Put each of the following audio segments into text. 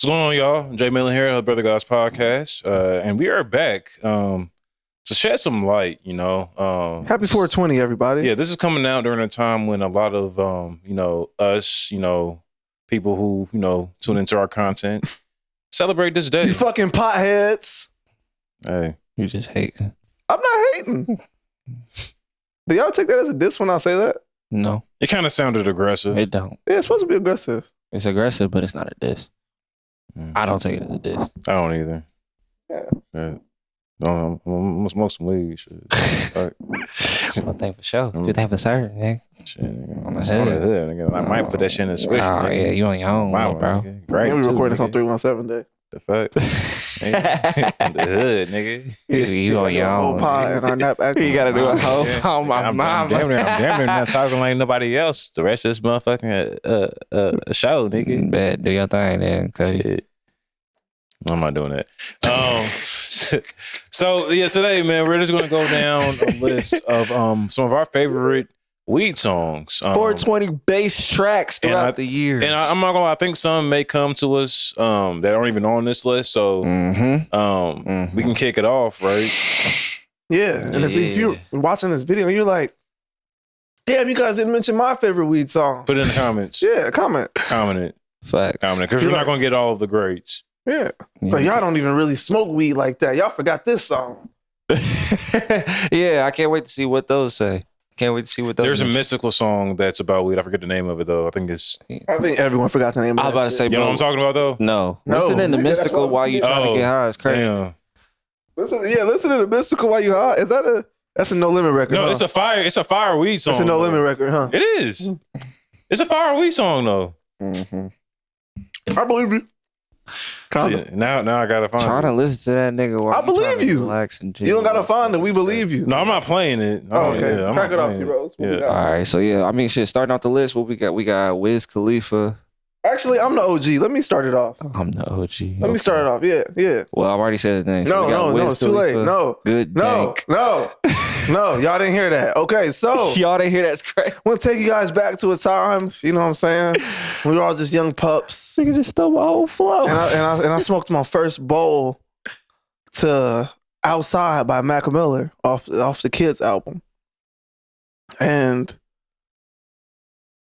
What's going on, y'all? Jay Millen here, the Brother God's podcast, and we are back to shed some light. Happy 420, everybody. Yeah, this is coming out during a time when a lot of us, people who tune into our content celebrate this day. You fucking potheads. Hey, You just hating. I'm not hating. Do y'all take that as a diss when I say that? No, it kind of sounded aggressive. it don't. Yeah, it's supposed to be aggressive. It's aggressive, but it's not a diss. I don't take it as a diss. I don't either. Yeah. I'm gonna smoke some weed. Shit. Right. One thing for sure. Do they have a siren, nigga? Shit, nigga. On the It's on the hood. hood, nigga. I might put that shit in the switch. Oh, nigga. yeah, you on your own, Wow, bro. nigga. Great. Yeah, we too, recording this on nigga. 317 day. The fuck? The hood, nigga. You on your Whole own. pod and our nap action. You gotta do a whole Yeah. on my I'm mama. damn near not talking like nobody else. The rest of this motherfucking show, nigga. Bad, do your thing then, Cody. Shit. I'm not doing that. So yeah, today, man, we're just gonna go down a list of some of our favorite weed songs. 420 bass tracks throughout I- the year. And I'm not gonna lie, I think some may come to us that aren't even on this list. So we can kick it off, right? Yeah. And if you're watching this video, you're like, damn, you guys didn't mention my favorite weed song. Put it in the comments. Yeah, comment. Comment it. Facts. Because You're we're not like- gonna get all of the greats. Yeah. But y'all don't even really smoke weed like that. Y'all forgot this song. Yeah, I can't wait to see what those say. Can't wait to see what those There's a mention. mystical song that's about weed. I forget the name of it though. I think it's I think everyone forgot the name of I was that about to shit. say, you know bro. what I'm talking about though? No. No, Listen in the nigga, that's mystical what while you I'm trying to get high. It's crazy. Damn. Listen to the mystical while you hot. Is that that's a No Limit record? No, huh? it's a fire weed song. It's a No though. Limit record, huh? It is. It's a fire weed song though. I believe you. See, now I gotta find Trying it. to listen to that nigga while I you trying believe to you. relax and You don't gotta find it. We believe you. No, I'm not playing it. Oh, okay. I'm Crack not it off, playing T-Rose. What we Yeah. got? All right, so yeah, I mean, shit. Starting off the list, what we got? We got Wiz Khalifa. Actually, I'm the OG. Let me start it off. I'm the OG. Let me start it off. Yeah. Well, I've already said the name. So we got No, Wiz it's too late. Khalifa, No. Good No, Dank. no, y'all didn't hear that. Okay, so Y'all didn't hear that's crazy. we'll take you guys back to a time, you know what I'm saying? We were all just young pups. Nigga just stole my whole flow. And I smoked my first bowl to Outside by Mac Miller off the Kids album. And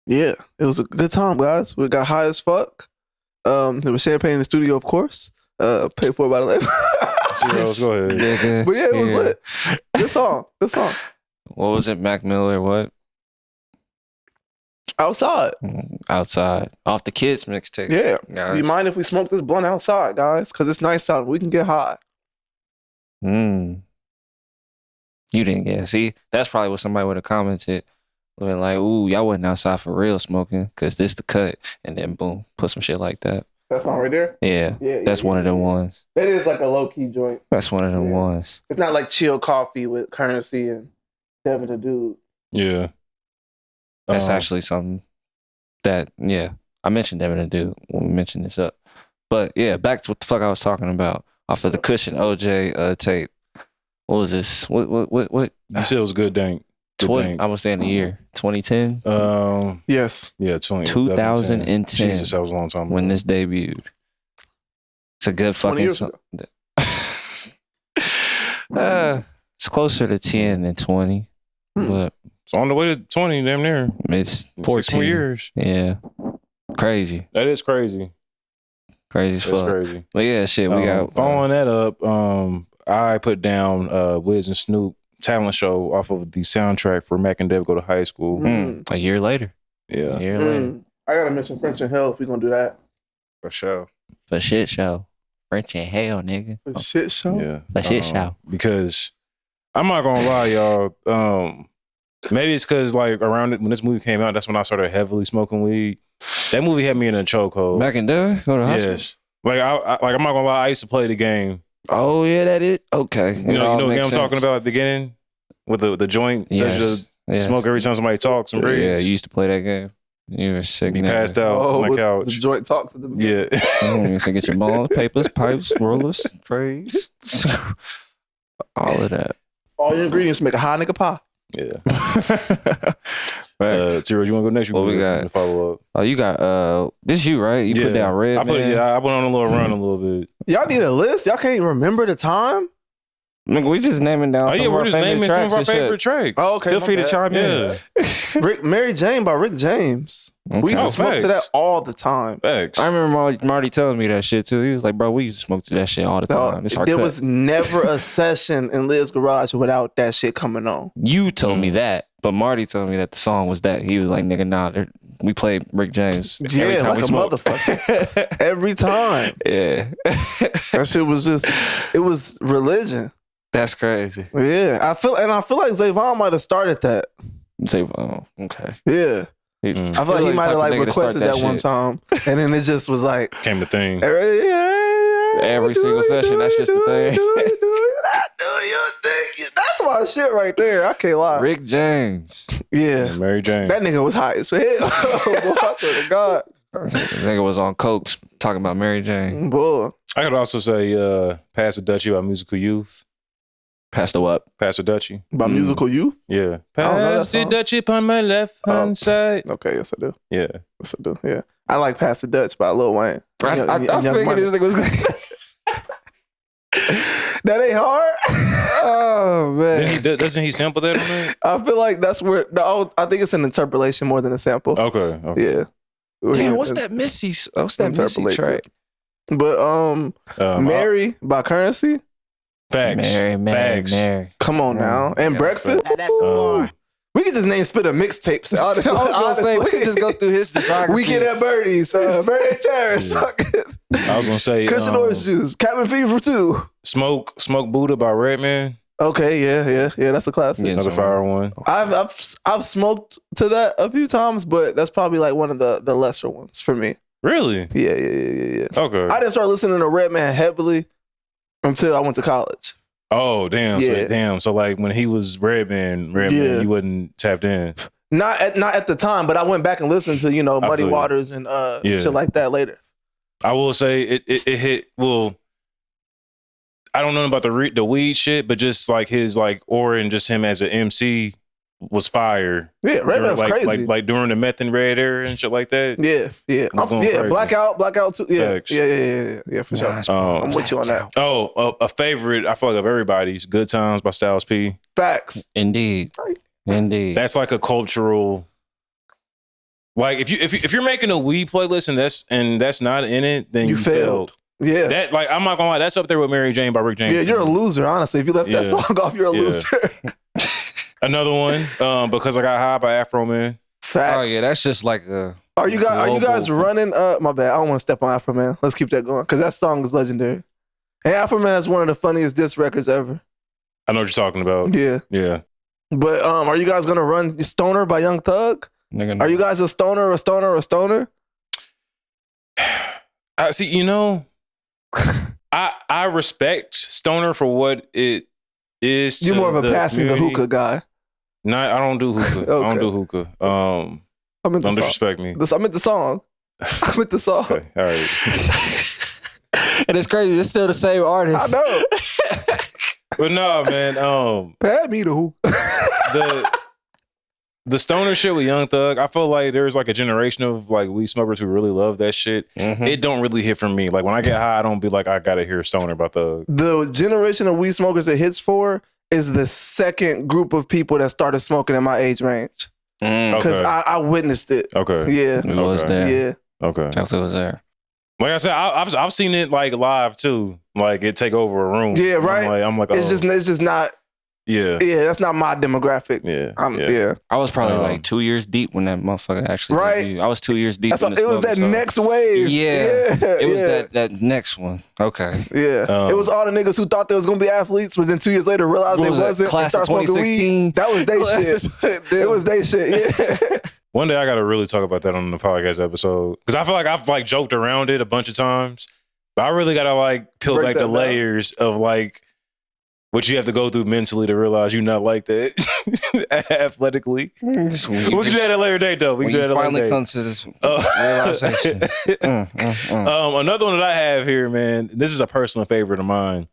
yeah, it was a good time, guys. We got high as fuck. There was champagne in the studio, of course. Paid for it by the label. T-Rose, go ahead. Nigga. But yeah, it was lit. Good song. What was it? Mac Miller, what? Outside. Outside. Off the Kids mixtape. Yeah. Guys. Do you mind if we smoke this blunt outside, guys? Because it's nice out. We can get high. You didn't get it. See, that's probably what somebody would have commented. Been like, ooh, y'all wasn't outside for real smoking because this the cut. And then boom, put some shit like that. That song right there? Yeah. That's one of them ones. It is like a low-key joint. That's one of them Yeah. ones. It's not like chill coffee with Currency and Devin the Dude. Yeah. That's actually something that, yeah, I mentioned Devin and Dude when we mentioned this up. But yeah, back to what the fuck I was talking about. Off of the Cushion OJ tape. What was this? What? You said it was good dank. Good 20, dank. I was saying the year. 2010? Yes. Yeah, 2010. Jesus, that was a long time ago. When this debuted. It's a good 20 fucking years song. It's closer to 10 than 20. But It's on the way to 20, damn near. it's 6 14 more years. Yeah. Crazy. That is crazy. Crazy as That's fuck. crazy. But yeah, shit, we got following that up, I put down Wiz and Snoop talent show off of the soundtrack for Mac and Dev Go to High School. a year later. Yeah. A year later. I gotta mention French and Hell if we're gonna do that. For sure. For shit show. French and hell, nigga. The shit show. Yeah. For shit show. Because I'm not gonna lie, y'all. Maybe it's because like around it, when this movie came out, that's when I started heavily smoking weed. That movie had me in a chokehold. Mac and Dev Go to High School? Yes. Like I'm not gonna lie, I used to play the game. Oh yeah, that is okay. You know the game I'm talking about at the beginning with the joint. Yes. Yes. Smoke every time somebody talks and breathes. Yeah, you used to play that game. You were sick. Be nigga. passed out on the with couch. The joint talks at the beginning. Yeah. You used to get your balls, papers, pipes, rollers, trays, all of that. All your ingredients make a high nigga pie. Yeah. Right. Tiro, you want to go next? You What we can got? follow up. Oh, you got this you, right? You put down Red I Man. I went on a little run a little bit. Y'all need a list. Y'all can't remember the time. Nigga, we just naming down. Oh yeah, we're just naming some of our favorite tracks. Oh, okay. Feel my free to bad. chime in. Yeah. Mary Jane by Rick James. We used Oh, to smoke facts. to that all the time. Facts. I remember Marty telling me that shit too. He was like, "Bro, we used to smoke to that shit all the time." It's our There cut. was never a session in Liv's garage without that shit coming on. You told me that, but Marty told me that the song was that. He was like, "Nigga, nah, we played Rick James every Yeah, time like we a smoked." motherfucker. Every time. Yeah, That shit was just, it was religion. that's crazy. Yeah. I feel like Zayvon might have started that. Say, oh, okay. Yeah. He- Mm. I feel like he might have like requested that one shit. time. And then it just was like, Came a thing. Every single session, that's just the thing. Do your thing. That's my shit right there. I can't lie. Rick James. Yeah. Mary Jane. That nigga was high as hell. Boy, I swear to God. Nigga was on coke talking about Mary Jane. Boy. I could also say Pass the Dutchie by Musical Youth. Passed the what? Pass the Dutchie. By Musical Youth? Yeah. I don't know that Pass the song. Dutchie upon my left hand side. Okay, yes I do. Yeah. Yes I do. Yeah. I like Pass the Dutch by Lil Wayne. I And Young figured Money. this nigga was gonna say. That ain't hard. Oh man. Doesn't he sample that on there? I feel like that's where I think it's an interpolation more than a sample. Okay. Yeah. Damn, what's that Missy? What's that Missy Interpolates track? it. But Mary by Currency. Facts. Facts. Mary. Come on now. And Yeah, Breakfast. We could just name spit a mixtapes. I was gonna say we could just go through his discography. Weekend at Birdie's, Birdie Terrace, Yeah. I was gonna say Cushion Orange Juice, Cabin Fever 2. Smoke Buddha by Redman. Okay, yeah, that's a classic. Yeah. Another fire one. I've smoked to that a few times, but that's probably like one of the lesser ones for me. Really? Yeah. Okay. I didn't start listening to Redman heavily until I went to college. Oh damn! Yeah. So like when he was Redman, Yeah. you wasn't tapped in. Not at the time, but I went back and listened to Muddy feel you. Waters and Yeah. shit like that later. I will say it hit. Well, I don't know about the weed shit, but just like his like aura and just him as an MC was fire. Yeah, Redman's like, crazy. Like during the meth and red era and shit like that. Yeah. was going crazy. Blackout too. Yeah, Facts. yeah, for sure. I'm with you on that. Oh, a favorite I feel like of everybody's, Good Times by Styles P. Facts. Indeed. That's like a cultural. Like if you're making a weed playlist and that's not in it, then You failed. Yeah. That like I'm not gonna lie, that's up there with Mary Jane by Rick James. Yeah, you're a loser, honestly. If you left that Yeah. song off, you're a Yeah. loser. Another one, Because I Got High by Afro Man. Facts. Oh yeah, that's just like a. Are you guys global- running? My bad. I don't want to step on Afro Man. Let's keep that going because that song is legendary. And Afro Man is one of the funniest diss records ever. I know what you're talking about. Yeah. Yeah. But are you guys gonna run Stoner by Young Thug? Nigga, Are you guys a stoner? I see, I respect Stoner for what it is. You're to more of a the pass me the community. hookah guy. No, I don't do hookah. I don't Okay. do hookah. I meant the Don't song. disrespect me. I meant the song. I meant the song. Okay, all right. And it's crazy. It's still the same artist. I know. But no, man. Pass me the hookah. The stoner shit with Young Thug, I feel like there's like a generation of like weed smokers who really love that shit. Mhm. It don't really hit for me. Like when I get high, I don't be like, I gotta hear Stoner about Thug. The generation of weed smokers it hits for is the second group of people that started smoking in my age range. Mm. Because Okay. I witnessed it. Okay. Yeah. It was Okay. there. Yeah. Okay. Definitely was there. Like I said, I've seen it like live too. Like it take over a room. Yeah, right. I'm like, It's oh, just not. yeah. Yeah, that's not my demographic. Yeah. Yeah. I was probably Um, like 2 years deep when that motherfucker actually. Right. debuted. I was 2 years deep. That's in it this was that mother, so- next wave. Yeah. It was yeah. that next one. Okay. Yeah. It was all the niggas who thought they was gonna be athletes, but then 2 years later realized What they was that, wasn't. and class of started smoking 2016? weed. That was they shit. It was they shit. Yeah. One day I gotta really talk about that on the podcast episode because I feel like I've like joked around it a bunch of times, but I really gotta like peel Break back that the down. layers of like what you have to go through mentally to realize you're not like that athletically. We can do that at a later date though. We When can do you that at a finally later come date. to this Uh, realization. Another one that I have here, man. This is a personal favorite of mine.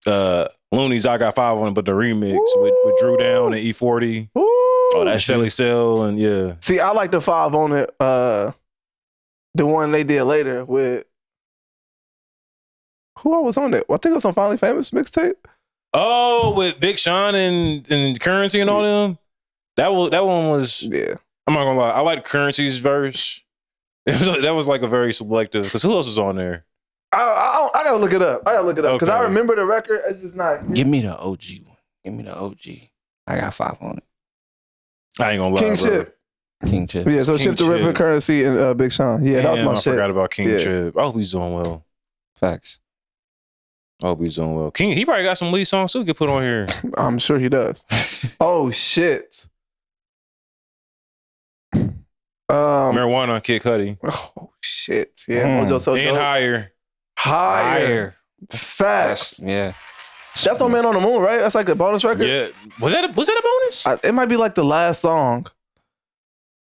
Looney's I Got Five on it, but the remix with Drew Down and E40. Ooh. Oh, And that's Shelly Cell and yeah. See, I like the 5 on it. The one they did later with who I was on it. I think it was on Finally Famous mixtape. Oh, with Big Sean and Currency and all them. That one was. Yeah. I'm not gonna lie. I like Currency's verse. That was like a very selective. Because who else was on there? I gotta look it up. Because I Okay. remember the record. It's just not. Give me the OG one. Give me the OG. I got 5 on it. I ain't gonna lie. King bro. Chip. King Chip. Yeah, so King Chip the Ripper, Chip. Currency, and Big Sean. Yeah, that was Damn, my I shit. forgot about King Yeah. Chip. I hope he's doing well. Facts. I hope he's doing well. King, he probably got some lead songs too. We could put on here. I'm sure he does. Oh shit. Marijuana, Kid Cudi, Oh shit. Yeah. Mm. Mojo so and dope. Higher. Facts. Yeah. That's on Man on the Moon, right? That's like a bonus record. Yeah, was that a bonus? It might be like the last song.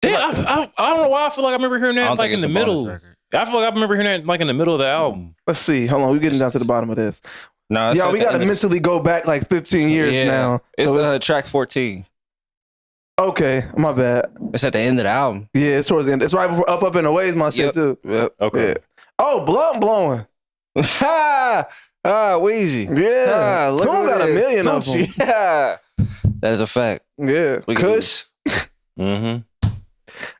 Damn, I don't know why I feel like I remember hearing I that don't like think in the it's a bonus middle. record. I feel like I remember hearing that like in the middle of the album. Let's see. Hold on. We're getting down to the bottom of this. No, Yeah, we got to mentally go back like 15 years now. It's So track 14. okay. My bad. It's at the end of the album. Yeah, it's towards the end. It's right before Up and Away is my shit Yep. too. Yep. Okay. Yeah. Oh, Blunt Blowing. Wheezy. Yeah. look Tune at got a this. million of them. Tunechi. Yeah. That is a fact. Yeah. We can Kush. Mm-hmm.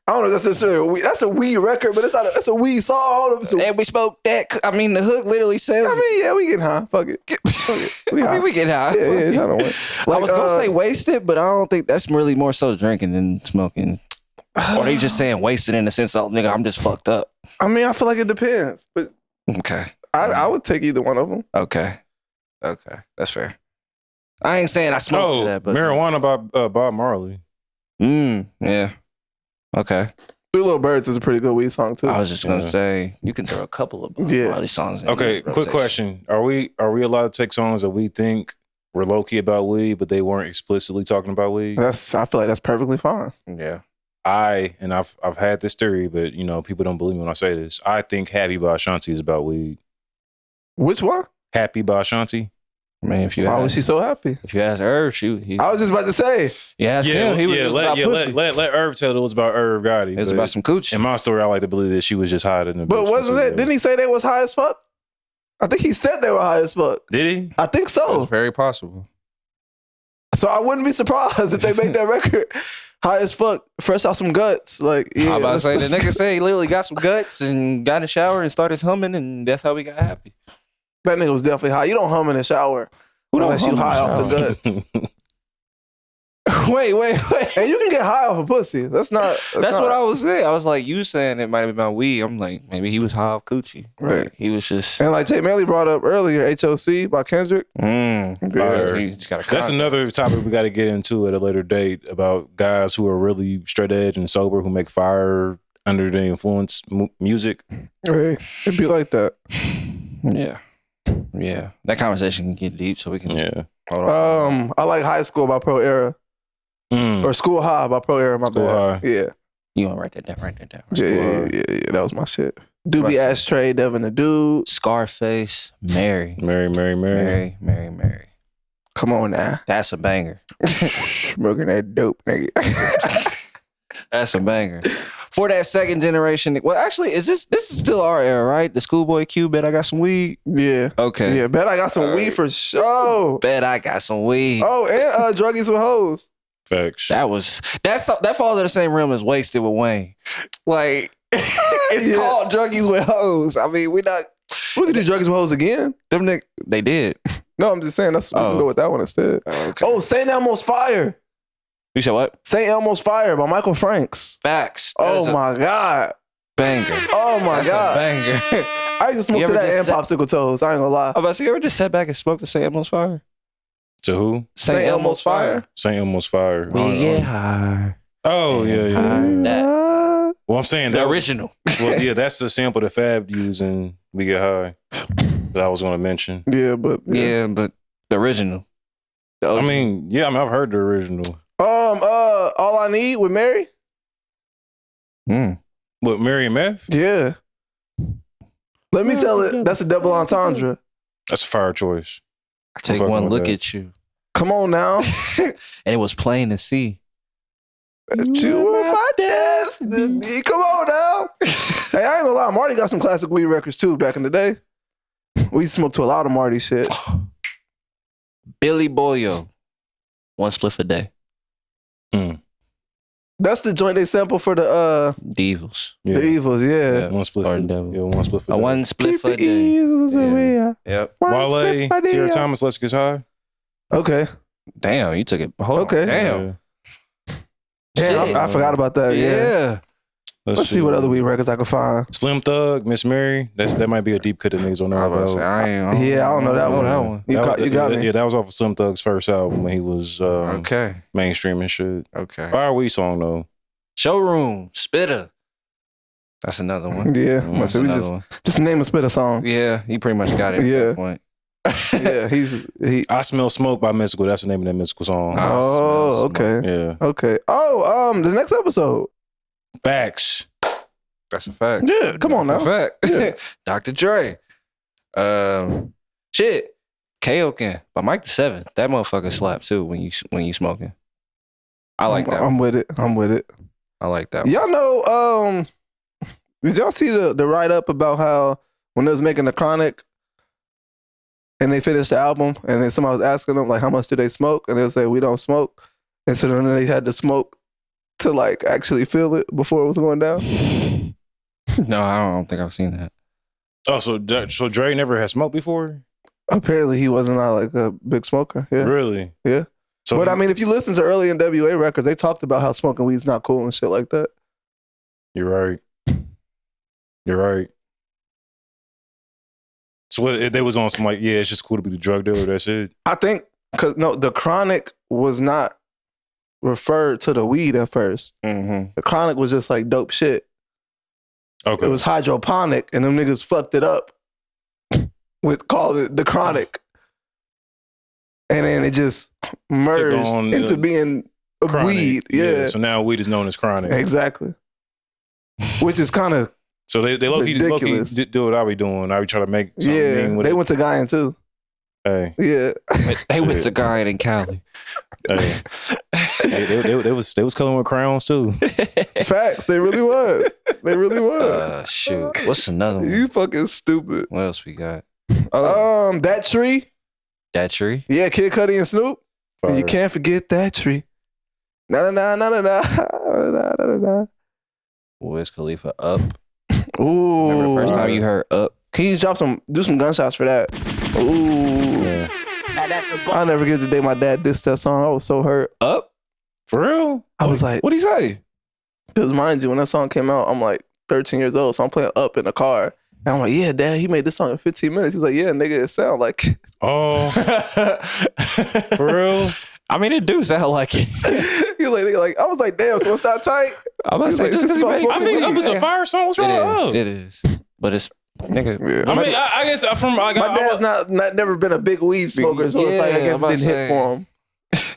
I don't know if that's necessarily a weed. That's a weed record, but that's a weed song. I don't know if it's a, And we spoke that. I mean, the hook literally says. I mean, yeah, we getting high. Fuck it. Fuck it. We high. we get high. Yeah, yeah, trying to win. I was gonna say wasted, but I don't think that's really more so drinking than smoking. Or they just saying wasted in the sense of nigga, I'm just fucked up. I mean, I feel like it depends, but Okay. I would take either one of them. Okay. That's fair. I ain't saying I smoked Oh, to that, but Marijuana by Bob Marley. Yeah. Okay. Three Little Birds is a pretty good weed song too. I was just gonna Yeah. say you can throw a couple of Yeah. Marley songs in Okay, your quick rotation. question: Are we allowed to take songs that we think were low key about weed, but they weren't explicitly talking about weed? I feel like that's perfectly fine. Yeah. I've had this theory, but you know people don't believe me when I say this. I think Happy by Ashanti is about weed. Which one? Happy by Ashanti. I mean, if you Why was she so happy? if you ask Irv, I was just about to say. ask him. He was just about pussy. let Irv tell it was about Irv Gotti. It was but about some cooch. in my story, I like to believe that she was just higher than the. But bitch wasn't was it? Didn't he say they was high as fuck? I think he said they were high as fuck. Did he? I think so. very possible. So I wouldn't be surprised if they make that record high as fuck, fresh out some guts. Like, yeah, I'm about to say the let's- nigga say he literally got some guts and got in the shower and started humming, and that's how we got happy. that nigga was definitely high. You don't hum in the shower Who don't unless you hum in the high off the shower? guts. wait. And you can get high off a pussy. That's not. That's what I was saying. I was like, you saying it might have been about weed. I'm like, maybe he was high off coochie. Right. Like, he was just. And like Jay Manley brought up earlier, HOC by Kendrick. Fire. He just got a That's contact. another topic we got to get into at a later date about guys who are really straight edge and sober who make fire under the influence music. Hey, it'd be like that. Yeah. That conversation can get deep, so we can. Yeah. Hold on. I like High School by Pro Era Mm. or School High by Pro Era. My School bad. High. Yeah. You want to write that down? Write that down. Yeah. That was my shit. Doobie Right. Ashtray, Devin the Dude. Scarface, Mary. Mary. Mary. Come on now. That's a banger. Smoking that dope, nigga. That's a banger. For that second generation. Well, actually, this is still our era, right? The Schoolboy Q, bet I got some weed. Yeah. Okay. Yeah, bet I got some All weed right. for sure. Bet I got some weed. Oh, and Druggies with Hoes. Facts. That falls in the same realm as Wasted with Wayne. Like it's Yeah. called Druggies with Hoes. I mean, we not We could do Druggies with Hoes again. they did. No, I'm just saying we can go with that one instead. Okay. Oh, St. Elmo's Fire. You said what? St. Elmo's Fire by Michael Franks. Facts. That is Oh a my God. banger. Oh my That's God. a banger. I used to smoke You to ever that and just popsicle toes. I ain't gonna lie. I'm about to say, you ever just sat back and smoked the St. Elmo's Fire? To who? St. Elmo's Fire. St. Elmo's Fire. We get high. Oh, yeah. That- Well, I'm saying The that was, original. well, yeah, that's the sample that Fab used in We Get High that I was going to mention. Yeah, but Yeah, but the original. I mean, I've heard the original. All I Need with Mary. What, Mary and Meth? Yeah. Let me tell it. That's a double entendre. That's a fire choice. I take fucking one with look that. at you. Come on now. And it was plain to see. You were my destiny. Come on now. Hey, I ain't gonna lie. Marty got some classic weed records too back in the day. We used to smoke to a lot of Marty shit. Billy Boyo. One spliff a day. That's the joint they sample for the Devils. Yeah. Evils, yeah. One split. Or For, devil. yeah, one split. For A that. one spliff Keep a the day. evils Yeah. away. Yep. One Wale, split a day. Tierra Thomas, Let's Get High. Okay. Damn, you took it. Hold Okay. on. Damn. Yeah. Damn, Shit. I forgot about that. Yeah. Yeah. Let's see what other weed records I can find. Slim Thug, Miss Mary. That might be a deep cut of niggas on there. I was about to say, I don't know that know one. that one. You got me. Yeah, that was off of Slim Thug's first album when he was Okay. mainstream and shit. Okay. Fire weed song though. Showroom. Spitter. That's another one. Yeah. That's So we Another one. just name a spit a song. Yeah, you pretty much got it at Yeah. that point. Yeah, he. I Smell Smoke by Mystical. That's the name of that Mystical song. Oh, okay. Yeah. Okay. Oh, the next episode. Facts. That's a fact. Yeah, come on now. That's a fact. Dr. Dre. Shit. Kaoken by Mike the Seventh. That motherfucker slap too when you smoking. I like that. I'm with it. I like that. Y'all know, did y'all see the write up about how when they was making the Chronic and they finished the album and then somebody was asking them like how much do they smoke and they say we don't smoke, and so then they had to smoke to like actually feel it before it was going down. No, I don't think I've seen that. Oh, so Dre never had smoked before? Apparently he wasn't like a big smoker. Yeah. Really? Yeah. So But I mean, if you listen to early NWA records, they talked about how smoking weed's not cool and shit like that. You're right. You're right. So what, they was on some like, yeah, it's just cool to be the drug dealer. That's it. I think because no, the Chronic was not referred to the weed at first. Mm-hmm. The Chronic was just like dope shit. Okay. It was hydroponic, and them niggas fucked it up with calling it the Chronic, and then it just merged on, into being a Chronic. weed. Yeah, So now weed is known as chronic. exactly. Which is kind of So they low-key Ridiculous. do what I be doing. I be trying to make something mean with They it. went to Guyan too. Hey, Yeah, They went to Guy in Cali. hey. they was coloring with crayons too. facts. They really was. They really was. Shoot. What's another one? You fucking stupid. What else we got? That tree. That tree. Yeah, Kid Cudi and Snoop. And you Fire. can't forget that tree. Na na na na na na na na. Wiz Khalifa up. Ooh. Remember the first time you heard up? Can you do some gunshots for that? Ooh. Yeah. I'll never get the day my dad dissed that song. I was so hurt. Up? For real? I was like, What'd he say? because mind you, when that song came out, I'm like 13 years old. So I'm playing Up in the car. And I'm like, yeah, Dad, he made this song in 15 minutes. He's like, yeah, nigga, it sound like. Oh, for real? I mean, it do sound like it. He was like, nigga, like, I was like, damn, so it's not tight. I'm about to He's say, like, just this is 'cause he about made I think up is a fire song. What's wrong with up? It is. But it's, nigga. Yeah. I mean, I guess from like My dad's not never been a big weed smoker, so it's like, I Yeah, guess I'm about it didn't to hit say. for him.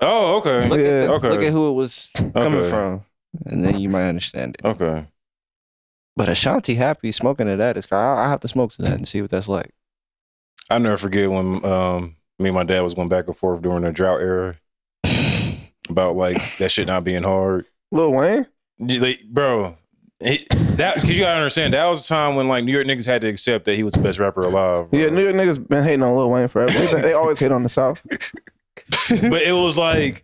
Oh, okay. Look, Yeah. look at who it was coming Okay. from. And then you might understand it. Okay. But Ashanti Happy smoking to that is, I have to smoke to that and see what that's like. I never forget when me and my dad was going back and forth during the drought era about like that shit not being hard. Lil Wayne? Bro, that because you gotta understand that was a time when like New York niggas had to accept that he was the best rapper alive. Bro. Yeah, New York niggas been hating on Lil Wayne forever. They always hate on the South. But it was like,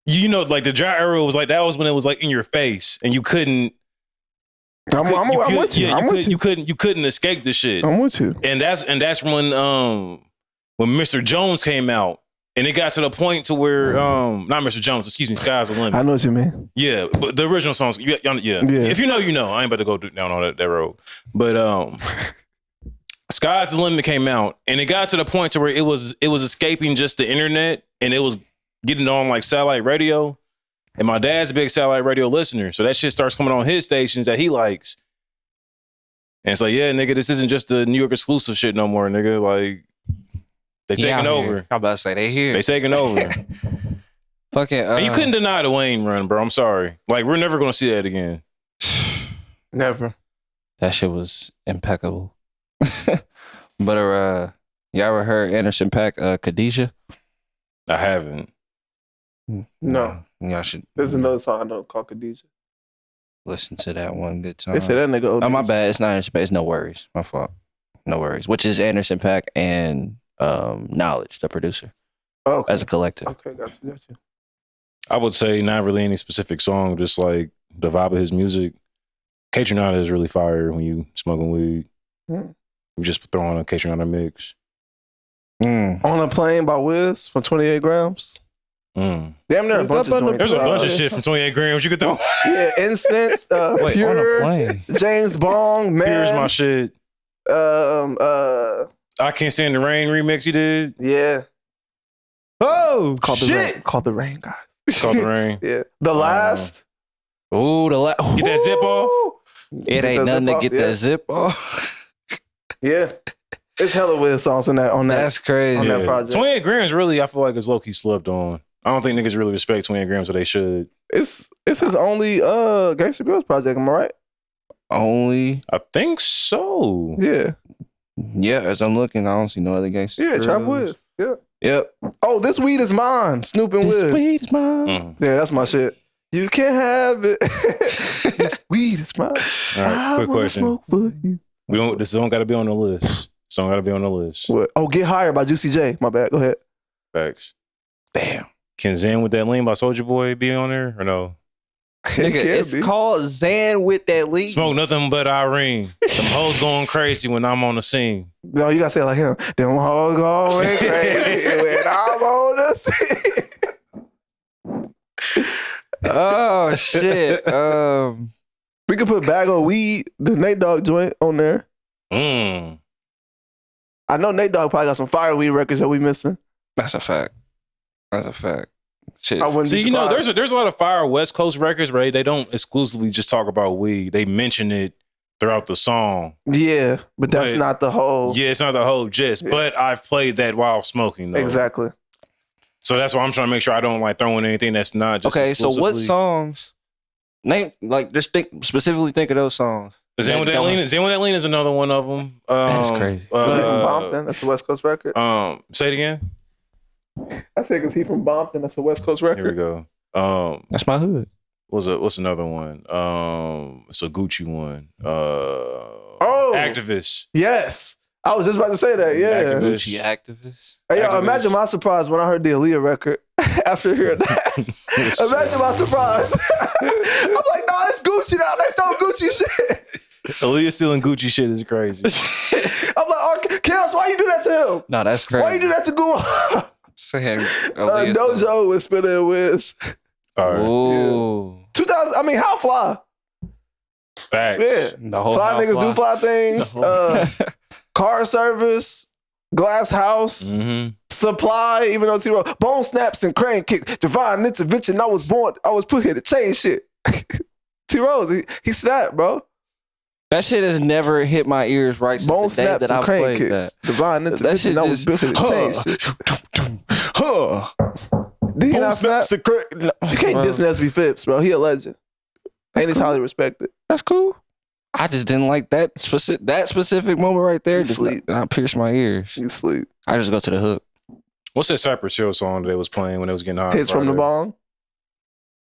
you know, like the drought era was like that was when it was like in your face and you couldn't. I'm with you. Yeah, I'm with you. You couldn't escape the shit. I'm with you. And that's when Mr. Jones came out. And it got to the point to where not Mr. Jones, excuse me, Sky's the Limit. I know what you mean. Yeah, but the original songs, yeah. If you know, you know. I ain't about to go down on that road. But Sky's the Limit came out, and it got to the point to where it was escaping just the internet, and it was getting on like satellite radio. And my dad's a big satellite radio listener, so that shit starts coming on his stations that he likes. And it's like, yeah, nigga, this isn't just the New York exclusive shit no more, nigga. Like, they taking over. I'm about to say they here. They taking over. Fucking. And you couldn't deny the Wayne run, bro. I'm sorry. Like, we're never gonna see that again. Never. That shit was impeccable. But Y'all ever heard Anderson .Paak, Khadijah? I haven't. No. Y'all should. There's another song I know called Khadijah. Listen to that one good time. They say that nigga. Oh, my bad. It's not Anderson .Paak. It's No Worries. My fault. No Worries. Which is Anderson .Paak and Knowledge, the producer, as a collective. Okay, got you. I would say not really any specific song, just like the vibe of his music. Kaytranada is really fire when you smoking weed. Mm. You just throw on a Kaytranada mix. On a Plane by Wiz from 28 Grams. Mm. Damn near a bunch of joints. There's a bunch of shit from 28 Grams you could throw. Yeah, Incense, Wait, Pure, On a Plane. James Bong, man. Here's my shit. I Can't Stand the Rain remix you did. Yeah. Oh, Called the Rain, guys. Called the Rain. Yeah. The Last. Ooh, Get that zip off. It ain't nothing to get that zip off. Yeah. It's hella Wiz songs on that. That's crazy. On that project. 28 Grams really, I feel like it's low-key slept on. I don't think niggas really respect 28 Grams, so they should. It's his only Gangsta Girls project, am I right? Only. I think so. Yeah. Yeah, as I'm looking, I don't see no other gangsters. Yeah, Trap Wiz. Yeah. Yep. Oh, This Weed Is Mine. Snoop and Wiz. This weed is mine. Yeah, that's my shit. You can have it. This weed is mine. All right, quick question. Smoke for you. This don't got to be on the list. Song got to be on the list. What? Oh, Get Higher by Juicy J. My bad. Go ahead. Facts. Damn. Can Zen with That Lean by Soulja Boy be on there or no? Nigga, it's called Zan with That Lean. Smoke nothing but Irene. Them hoes going crazy when I'm on the scene. No, you gotta say it like him. Them hoes going crazy when I'm on the scene. Oh shit. We could put Bag of Weed, the Nate Dogg joint, on there. Mm. I know Nate Dogg probably got some fire weed records that we missing. That's a fact. Shit. I wouldn't See, be you know, surprised. there's a lot of fire West Coast records, right? They don't exclusively just talk about weed. They mention it throughout the song. Yeah, but that's But- not the whole. Yeah, it's not the whole gist, Yeah. but I've played that while smoking, though. Exactly. So that's why I'm trying to make sure I don't like throw in anything that's not just Okay, so what exclusively- songs? Name just specifically think of those songs. Zen with That Lean is another one of them. That's crazy. He's from Bompton. That's a West Coast record. Say it again. I said because he's from Bompton. That's a West Coast record. Here we go. That's my hood. What's another one? It's a Gucci one. Activist. Yes. I was just about to say that. Yeah. Activist. Gucci activist. Hey, yo, Activist. imagine my surprise when I heard the Aaliyah record after hearing that. Imagine my surprise. I'm like, no, it's Gucci now. That's no Gucci shit. Aaliyah stealing Gucci shit is crazy. I'm like, oh, Kels, why you do that to him? No, that's crazy. Why you do that to Gucci? Saying Dojo was spinning Wiz. All right. Ooh. 2000, I mean, how fly? Facts. Yeah. The whole Fly house niggas do fly things. Car service, Glass House, Mm-hmm. Supply, even though T-Row, Bone Snaps and Crane Kicks, Divine Intervention, I was put here to change shit. T-Rose, he snapped, bro. That shit has never hit my ears right since Bone the day Snaps that I and Crane played Kicks, that. Divine That Intervention, shit I was just built here to change shit. Did he not snap? You can't diss Nesby Phipps, bro. He a legend. And he's highly respected. That's cool. I just didn't like that specific moment right there. You Just sleep. not pierce my ears. You sleep. I just go to the hook. What's that Cypress Hill song that they was playing when it was getting hot? Hits from the bong.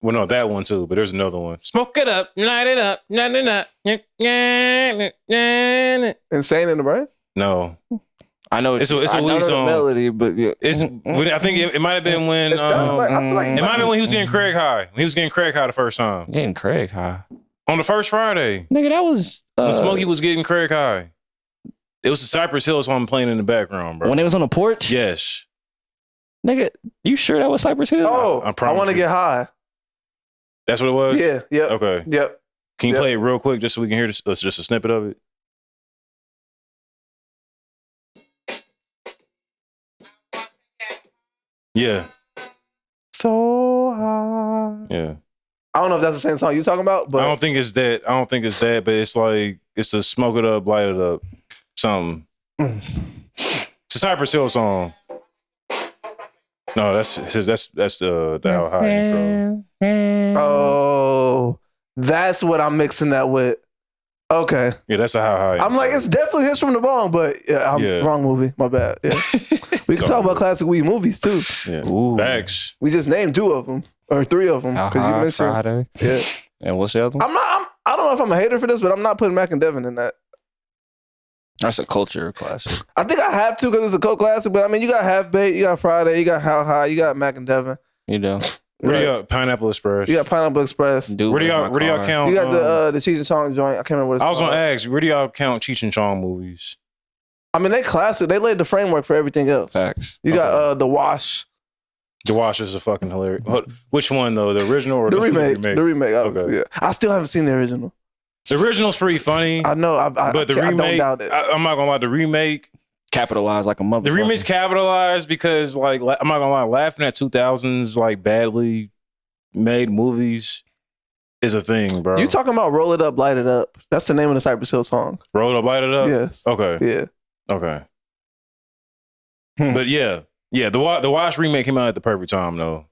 Well, no, that one too, but there's another one. Smoke it up, light it up, light it up. Insane in the brain. No, I know It's a I know Weed the song. melody, but yeah. it's. I think it might have been when. It sounds like, I feel like It might have been when he was getting Craig high. When he was getting Craig high the first time Getting Craig high. on the first Friday. Nigga, that was When Smokey was getting Craig high. It was the Cypress Hill song playing in the background, bro. when they was on the porch. Yes. Nigga, you sure that was Cypress Hill? Oh, I I promise want to you. get high. That's what it was? Yeah, yep, Okay. yep. Can you Yep. play it real quick just so we can hear this, just a snippet of it? Yeah. So high. Yeah. I don't know if that's the same song you talking about, I but don't think it's that. But it's like it's a smoke it up, light it up, something. It's a Cypress Hill song. No, that's the How High intro. oh, that's what I'm mixing that with. Okay. Yeah, that's a how high. I'm like, it's definitely Hits from the Bong, but wrong movie. My bad. Yeah. We can talk about classic weed movies too. Yeah. Ooh. Facts. We just named 2 of them or 3 of them because you mentioned Friday. Yeah. And what's the other one? I don't know if I'm a hater for this, but I'm not putting Mac and Devin in that. That's a culture classic. I think I have to because it's a cult classic. But I mean, you got Half Baked, you got Friday, you got How High, you got Mac and Devin. You know. Where do y'all Pineapple Express? You got Pineapple Express. Where do y'all count? You got the Cheech and Chong joint. I can't remember what it's I was called. gonna ask, where do y'all count Cheech and Chong movies? I mean, they classic. They laid the framework for everything else. Facts. You got The Wash. The Wash is a fucking hilarious. Which one though? The original or The remake? The remake. Obviously, Okay. yeah. I still haven't seen the original. The original's pretty funny. I know, but the I remake, don't doubt it. I'm not gonna lie. The remake, Capitalized like a motherfucker. the remake's capitalized because, like, I'm not gonna lie, laughing at 2000s like badly made movies is a thing, bro. You talking about Roll It Up, Light It Up? That's the name of the Cypress Hill song. Roll Up, Light It Up. Yes. Okay. Yeah. Okay. But yeah, the Wash remake came out at the perfect time though,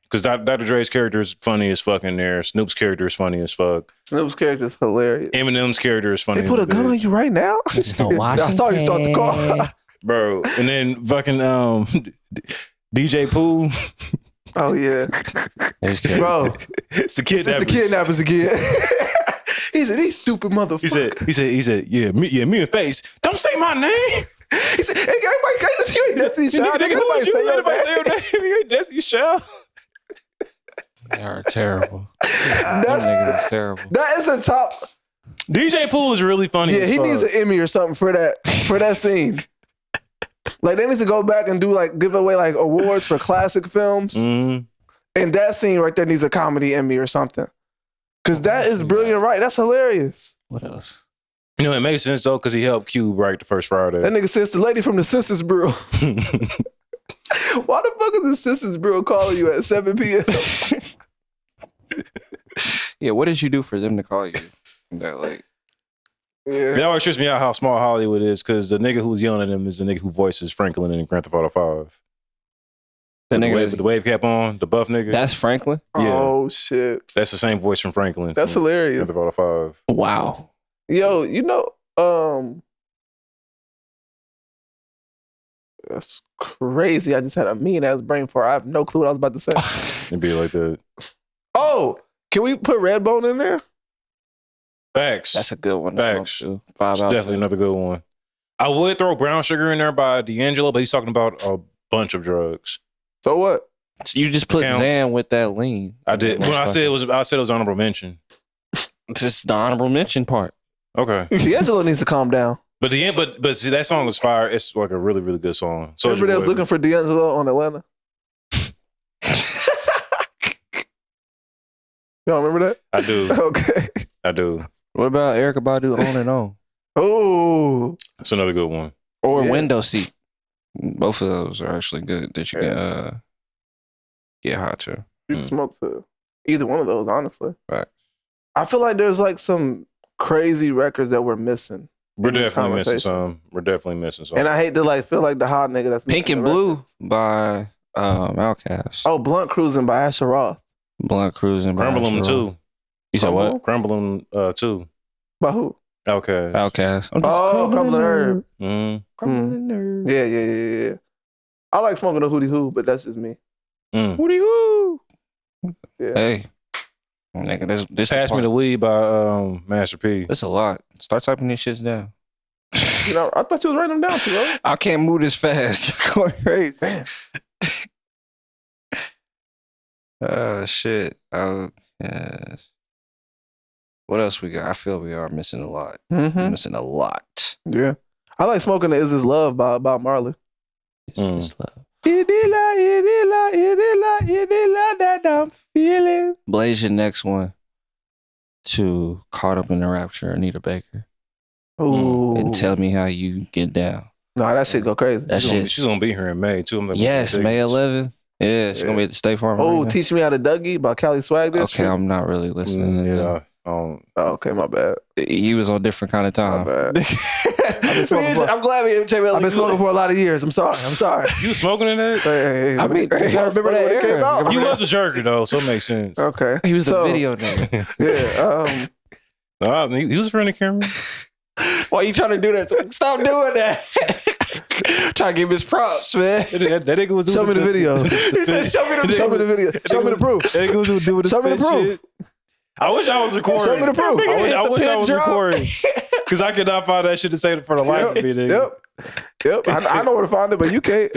because Dr. Dre's character is funny as fuck in there. Snoop's character is funny as fuck. Snoop's character is hilarious. Eminem's character is funny. They put a gun on you right now. I saw you start the car. Bro. And then fucking DJ Pooh. Oh yeah, bro. It's the kidnappers. It's the kidnappers again. He said, "These stupid motherfuckers." He said, yeah, me and Face. Don't say my name. He said, "Hey, everybody, you ain't Destiny's Child. Nigga, Everybody say your name. You ain't Destiny's Child." They are terrible. Them niggas is terrible. That is a top. DJ Pooh is really funny. Yeah, he needs an Emmy or something for that scene. Like they need to go back and do like give away like awards for classic films. Mm-hmm. And that scene right there needs a comedy Emmy or something. Cause that is brilliant, right? That's hilarious. What else? You know, it makes sense though, because he helped Cube write the first Friday. That nigga says the lady from the Census Bureau. Why the fuck is the Census Bureau calling you at 7 p.m.? Yeah, what did you do for them to call you that late? Yeah. It always trips me out how small Hollywood is, because the nigga who's yelling at him is the nigga who voices Franklin in Grand Theft Auto 5. The nigga with the wave cap on, the buff nigga. That's Franklin? Yeah. Oh shit. That's the same voice from Franklin. That's from hilarious. Grand Theft Auto 5. Wow. Yo, you know, that's crazy. I just had a mean ass brain fart. I have no clue what I was about to say. It'd be like that. Oh, can we put Redbone in there? Facts. That's a good one. Facts. Five It's out definitely another good one. I would throw Brown Sugar in there by D'Angelo, but he's talking about a bunch of drugs. So what? So you just put Counts. Zan with that lean. I did. When I said it was honorable mention. Just the honorable mention part. Okay. D'Angelo needs to calm down. But see, that song is fire. It's like a really, really good song. So Everybody else looking for D'Angelo on Atlanta. Y'all remember that? I do. Okay. I do. What about Erykah Badu On and On? Oh. That's another good one. Or Yeah. Window Seat. Both of those are actually good that you can get hot to. You can smoke to either one of those, honestly. Right. I feel like there's like some crazy records that we're missing. We're in this definitely missing conversation. some. We're definitely missing some. And I hate to like feel like the hot nigga that's Pink missing and the Blue records. by Outkast. Oh, Blunt Cruising by Asher Roth. Blunt Cruising by Crumble 'em Asher too. Roth. You said what? Crumble 'em too. By who? Okay. Outkast. Oh, Crumbling Herb. Mm. Yeah. I like smoking a hootie hoo, but that's just me. Mm. Hootie hoo. Yeah. Hey. Nigga, this Pass Me the Weed by Master P. That's a lot. Start typing these shits down. You know, I thought you was writing them down too, bro. I can't move this fast. You're going crazy. Damn. Oh shit. Oh yes. What else we got? I feel we are missing a lot. Mm-hmm. Missing a lot. Yeah. I like smoking the Is This Love by Bob Marley. It's love. It is that I'm feeling. Blaze your next one to Caught Up in the Rapture, Anita Baker. Ooh. And tell me how you get down. No, that shit go crazy. That shit. She's gonna be here in May too. I'm like, Yes, May 11th. Yeah, she's gonna be at the State Farm. Oh, Arena. Teach Me How to Dougie by Cali Swag District. Okay, I'm not really listening. Yeah. Oh, okay, my bad. He was on different kind of My time. bad. I'm glad we I've been smoking for a lot of years. I'm sorry. You was smoking in that? Hey, I mean, you gotta remember that when it came era. out. You was a jerker though, so it makes sense. Okay. He was So, a video nigga. Yeah. He was a friend of Cameron. Why you trying to do that? Stop doing that. Trying to give his props, man. That nigga was doing Show me the video. He said, show me the Show me the video. Show me the proof. That nigga was doing the Show me the spit proof. shit. I wish I was recording. Show me the proof. I wish I was recording. Because I could not find that shit to say for the life of me, nigga. Yep. I know where to find it, but you can't.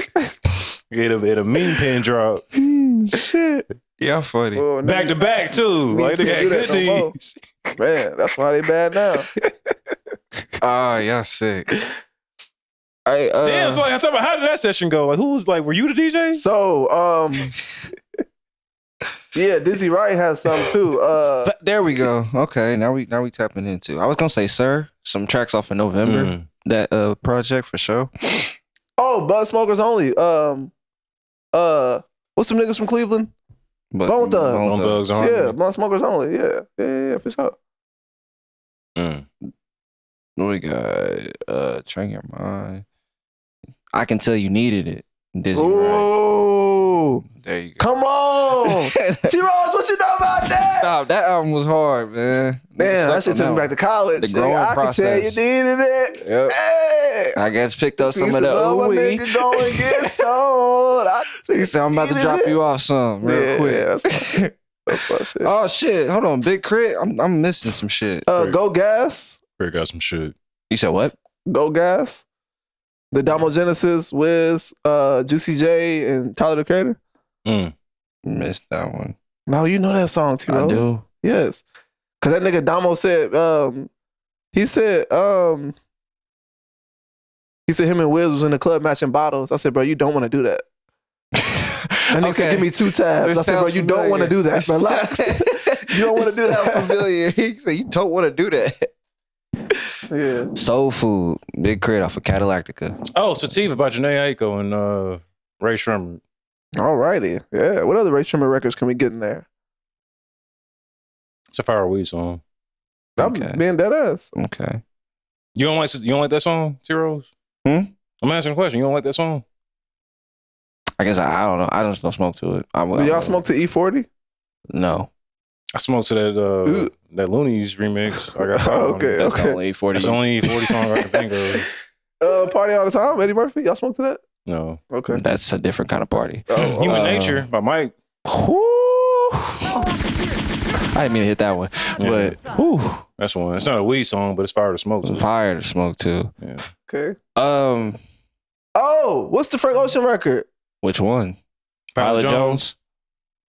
Get a mean pen drop. Shit. Yeah, funny. Oh, Back to back, too. Like, they got can't do that good no more. knees. Man, that's why they bad now. Oh, y'all sick. Damn, so like, I'm talking about, how did that session go? Like, who was like, were you the DJ? So, yeah, Dizzy Wright has some too. There we go. Okay, now we tapping into. I was gonna say, sir, some tracks off in November. That project for sure. Oh, Bud Smokers Only. What's some niggas from Cleveland? Bone Thugs. Bone Thugs are Yeah, Blunt Smokers Only. Yeah, for sure. We got Train Your Mind. I Can Tell You Needed It. Dizzy Ooh. Wright. There you go. Come on. T-Rose, what you know about that? Stop. That album was hard, man. Man, that shit took me back to college. The growing I process. Can tell you needed it. Yep. Hey. I guess picked up some Piece of the love, my ooey. nigga go and get stoned. He said, I'm about to drop you off some real quick. Yeah, that's my shit. Oh shit! Hold on, Big Crit. I'm missing some shit. Go Gas. Rick got some shit. You said what? Go Gas. The Domo Genesis, Wiz, Juicy J, and Tyler the Creator. Missed that one. No, you know that song, T-Rose. I do. Yes. Cause that nigga Damo said, he said him and Wiz was in the club matching bottles. I said, bro, you don't want to do that. And he said, give me 2 tabs. I said, bro, you don't want to do that. Relax. You don't want to do that. Familiar. He said, you don't want to do that. Yeah. Soul Food, Big Crit off of Cadillactica. Oh, Sativa by Janae Aiko and Ray Shremmer. Alrighty. Yeah. What other Ray Shremmer records can we get in there? It's a fire weed song. I'm Okay. being dead ass. Okay. You don't like that song, T-Rose? I'm asking a question. You don't like that song? I guess I don't know. I just don't smoke to it. Do y'all smoke to E40? No. I smoked to that Looney's remix. I got Okay. That's the only 40. That's the only 40 song I can think of. Party All the Time, Eddie Murphy. Y'all smoke to that? No. Okay. That's a different kind of party. Human Nature by Mike. I didn't mean to hit that one, Yeah. but whew, That's one. It's not a weed song, but it's fire to smoke to. fire to smoke too. Yeah. Okay. Oh, what's the Frank Ocean record? which one? Pilot Pilot Jones.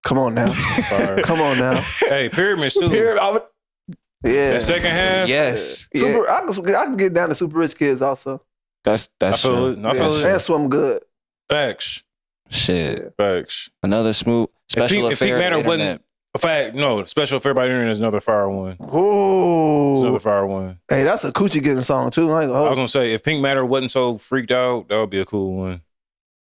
Come on now. Fire. Come on now. Hey, Pyramids too. Yeah. That second half. Yes, Super, I can get down to Super Rich Kids also. that's I feel true. it. I feel it. And Swim Good. Facts. Shit. Facts. Another smooth special If Pink affair. Matter internet. wasn't a fact, no, special affair by the internet is another fire one. It's Ooh. another fire one. Hey, that's a coochie getting song too. I ain't gonna I hold was gonna say if Pink Matter wasn't so freaked out, that would be a cool one.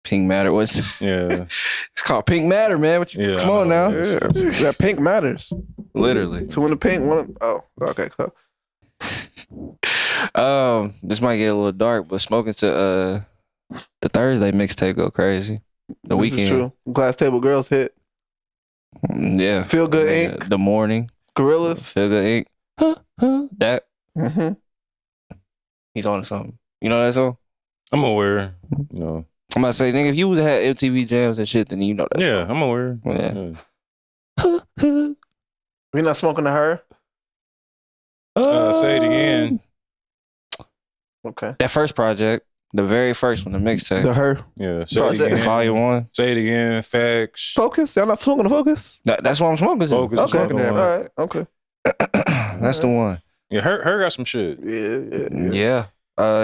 Pink Matter was. Yeah. It's called Pink Matter, man. What you, Yeah, come I on now. know. Yeah. That pink matters. Literally. Two in the pink, one. Oh, okay. Cool. This might get a little dark, but smoking to the Thursday mixtape go crazy. The This is weekend. true. Glass Table Girls hit. Yeah. Feel Good Yeah, Inc. The morning. Gorillas. Feel Good Inc. That Mm-hmm. he's on to something. You know that song? I'm aware. You know. I'm about to say, nigga, if you would have had MTV jams and shit, then you know that. Yeah, I'm aware. Yeah. Yeah. We not smoking to her. Say it again. Okay. That first project, the very first one, the mixtape. The her. Yeah. Say it Project. again. Volume 1. Say it again. Facts. Focus. Y'all not smoking to Focus. That's what I'm smoking to. Focus is Okay. smoking All one. right. Okay. That's the one. Yeah, her got some shit. Yeah.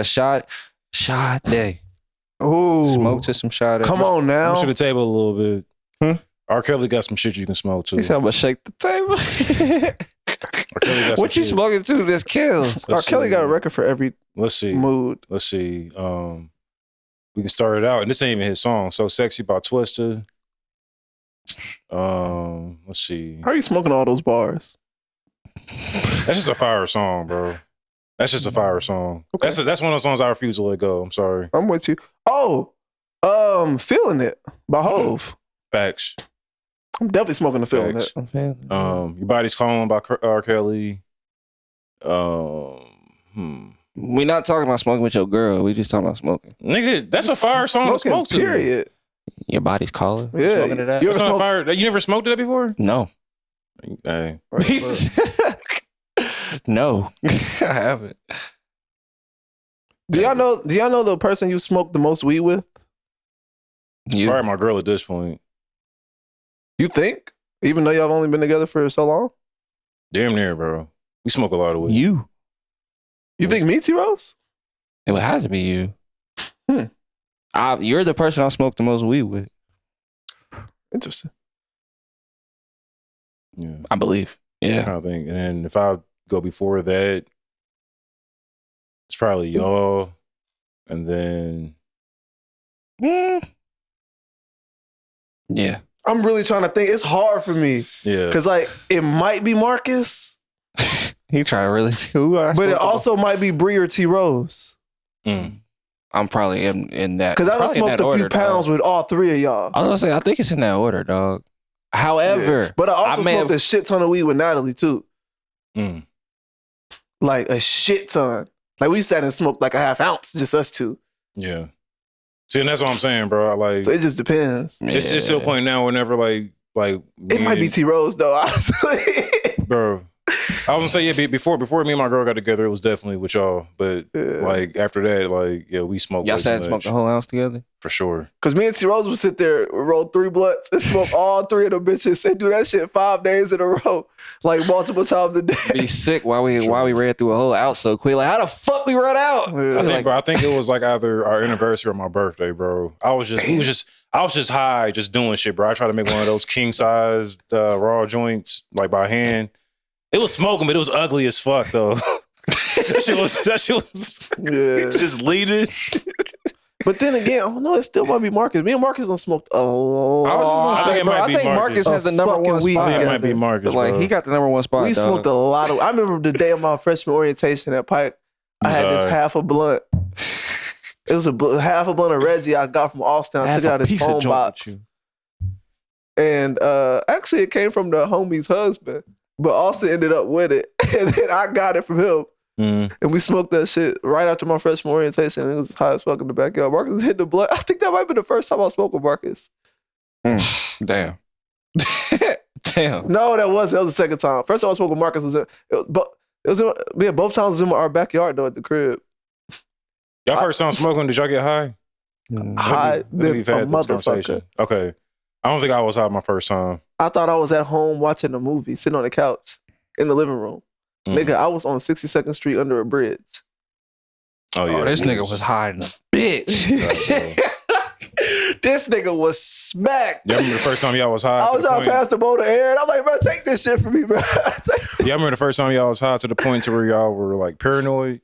Shot Day. Ooh. Smoke to some Shot Day. Come on now. Push to the table a little bit. Hmm? R. Kelly got some shit you can smoke too. He said, I'm gonna shake the table. R. Kelly got some What you shit. smoking to this kills? R. Let's Kelly see. got a record for every Let's see. mood. Let's see. We can start it out, and this ain't even his song. So Sexy by Twista. Let's see. How are you smoking all those bars? That's just a fire song, bro. That's just a fire song. Okay. That's one of those songs I refuse to let go. I'm sorry. I'm with you. Oh, Feeling It by Hove. Facts. I'm definitely smoking the Feeling Facts. It. Your Body's Calling by R. Kelly. We not talking about smoking with your girl. We just talking about smoking. Nigga, that's a fire song to smoke to. Period. Your body's calling. Yeah. Smoking to that? That's not a fire. You never smoked that before? No. Hey. No. I haven't. Do y'all know the person you smoked the most weed with? You. Probably my girl at this point. You think? Even though y'all only been together for so long? Damn near, bro. We smoke a lot of weed. You think me, T-Rose? It would have to be you. You're the person I smoked the most weed with. Interesting. Yeah. I believe. Yeah. I'm trying to think. And then if I go before that, it's probably y'all. And then Yeah. I'm really trying to think. It's hard for me. yeah. Because, like, it might be Marcus, He trying to really but it also might be Bree or T-Rose. I'm probably in that. Because I done smoked a few pounds with all three of y'all. I was gonna say, I think it's in that order, dog. However, Yeah. But I also smoked a shit ton of weed with Natalie, too. Like, a shit ton. Like, we sat and smoked like a half ounce, just us two. Yeah. See, and that's what I'm saying, bro. Like, So it just depends. it's to a point now whenever like It might be T-Rose, though, honestly. bro. I was gonna say, yeah, before me and my girl got together, it was definitely with y'all. But like after that, like, yeah, we smoked. Y'all sat and smoked the whole ounce together? For sure. Because me and T-Rose would sit there, roll 3 blunts, and smoke all 3 of them bitches and do that shit 5 days in a row, like multiple times a day. Be sick while we ran through a whole ounce so quick. Like, how the fuck we run out? Yeah. I think it was like either our anniversary or my birthday, bro. I was just high, just doing shit, bro. I tried to make one of those king sized raw joints, like by hand. It was smoking, but it was ugly as fuck though. that shit was just leading. But then again, I don't know, it still might be Marcus. Me and Marcus done smoked a lot. I think Marcus has the number one spot. I think it might be Marcus, Like, bro. he got the number one spot. We smoked a lot of. I remember the day of my freshman orientation at Pike. I had this half a blunt. It was half a blunt of Reggie I got from Austin. I took it out of his phone box. And actually, it came from the homie's husband. But Austin ended up with it. And then I got it from him. And we smoked that shit right after my freshman orientation. It was high as fuck in the backyard. Marcus hit the blood. I think that might be the first time I smoked with Marcus. Damn. Damn. No, that wasn't. That was the second time. First time I smoked with Marcus was both times was in our backyard though at the crib. Y'all first time smoking, did y'all get high? High than We've a had this motherfucker. conversation. Okay. I don't think I was high my first time. I thought I was at home watching a movie, sitting on the couch in the living room. Nigga, I was on 62nd Street under a bridge. Oh yeah. This nigga was hiding a bitch. This nigga was smacked. Yeah, I remember the first time y'all was high. I was trying to pass the bowl to Aaron. I was like, bro, take this shit from me, bro. Yeah, I remember the first time y'all was high to the point to where y'all were like paranoid.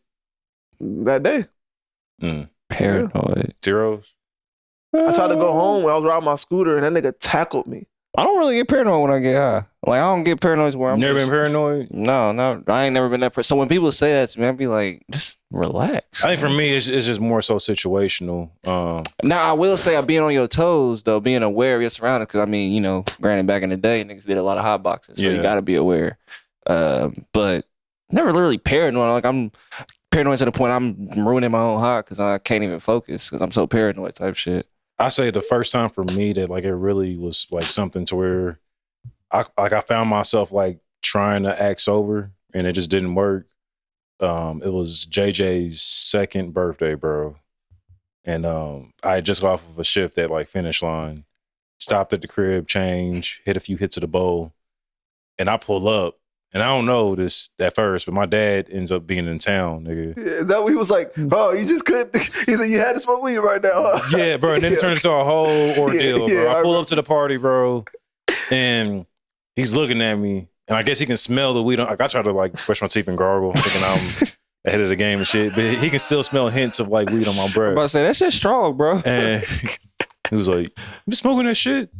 That day. Paranoid. Zeros. I tried to go home when I was riding my scooter and that nigga tackled me. I don't really get paranoid when I get high. Like, I don't get paranoid where I'm Never been paranoid? No, I ain't never been that person. So when people say that to me, I'd be like, just relax. I think for me, it's just more so situational. Now, I will say being on your toes, though, being aware of your surroundings, because, I mean, you know, granted, back in the day, niggas did a lot of hot boxes, so you got to be aware. But never literally paranoid. Like, I'm paranoid to the point I'm ruining my own hot because I can't even focus because I'm so paranoid type shit. I say the first time for me that like it really was like something to where I found myself like trying to act sober and it just didn't work. It was JJ's second birthday, bro. And I had just got off of a shift at like Finish Line, stopped at the crib, changed, hit a few hits of the bowl, and I pull up. And I don't know this at first, but my dad ends up being in town, nigga. Yeah, that he was like, oh, you just couldn't. He said, you had to smoke weed right now. Huh? Yeah, bro. And then it turned into a whole ordeal, bro. I pull up to the party, bro, and he's looking at me, and I guess he can smell the weed. Like, I try to like brush my teeth and gargle, thinking I'm ahead of the game and shit, but he can still smell hints of like weed on my breath. I'm about to say, that shit's strong, bro. And he was like, "You smoking that shit?"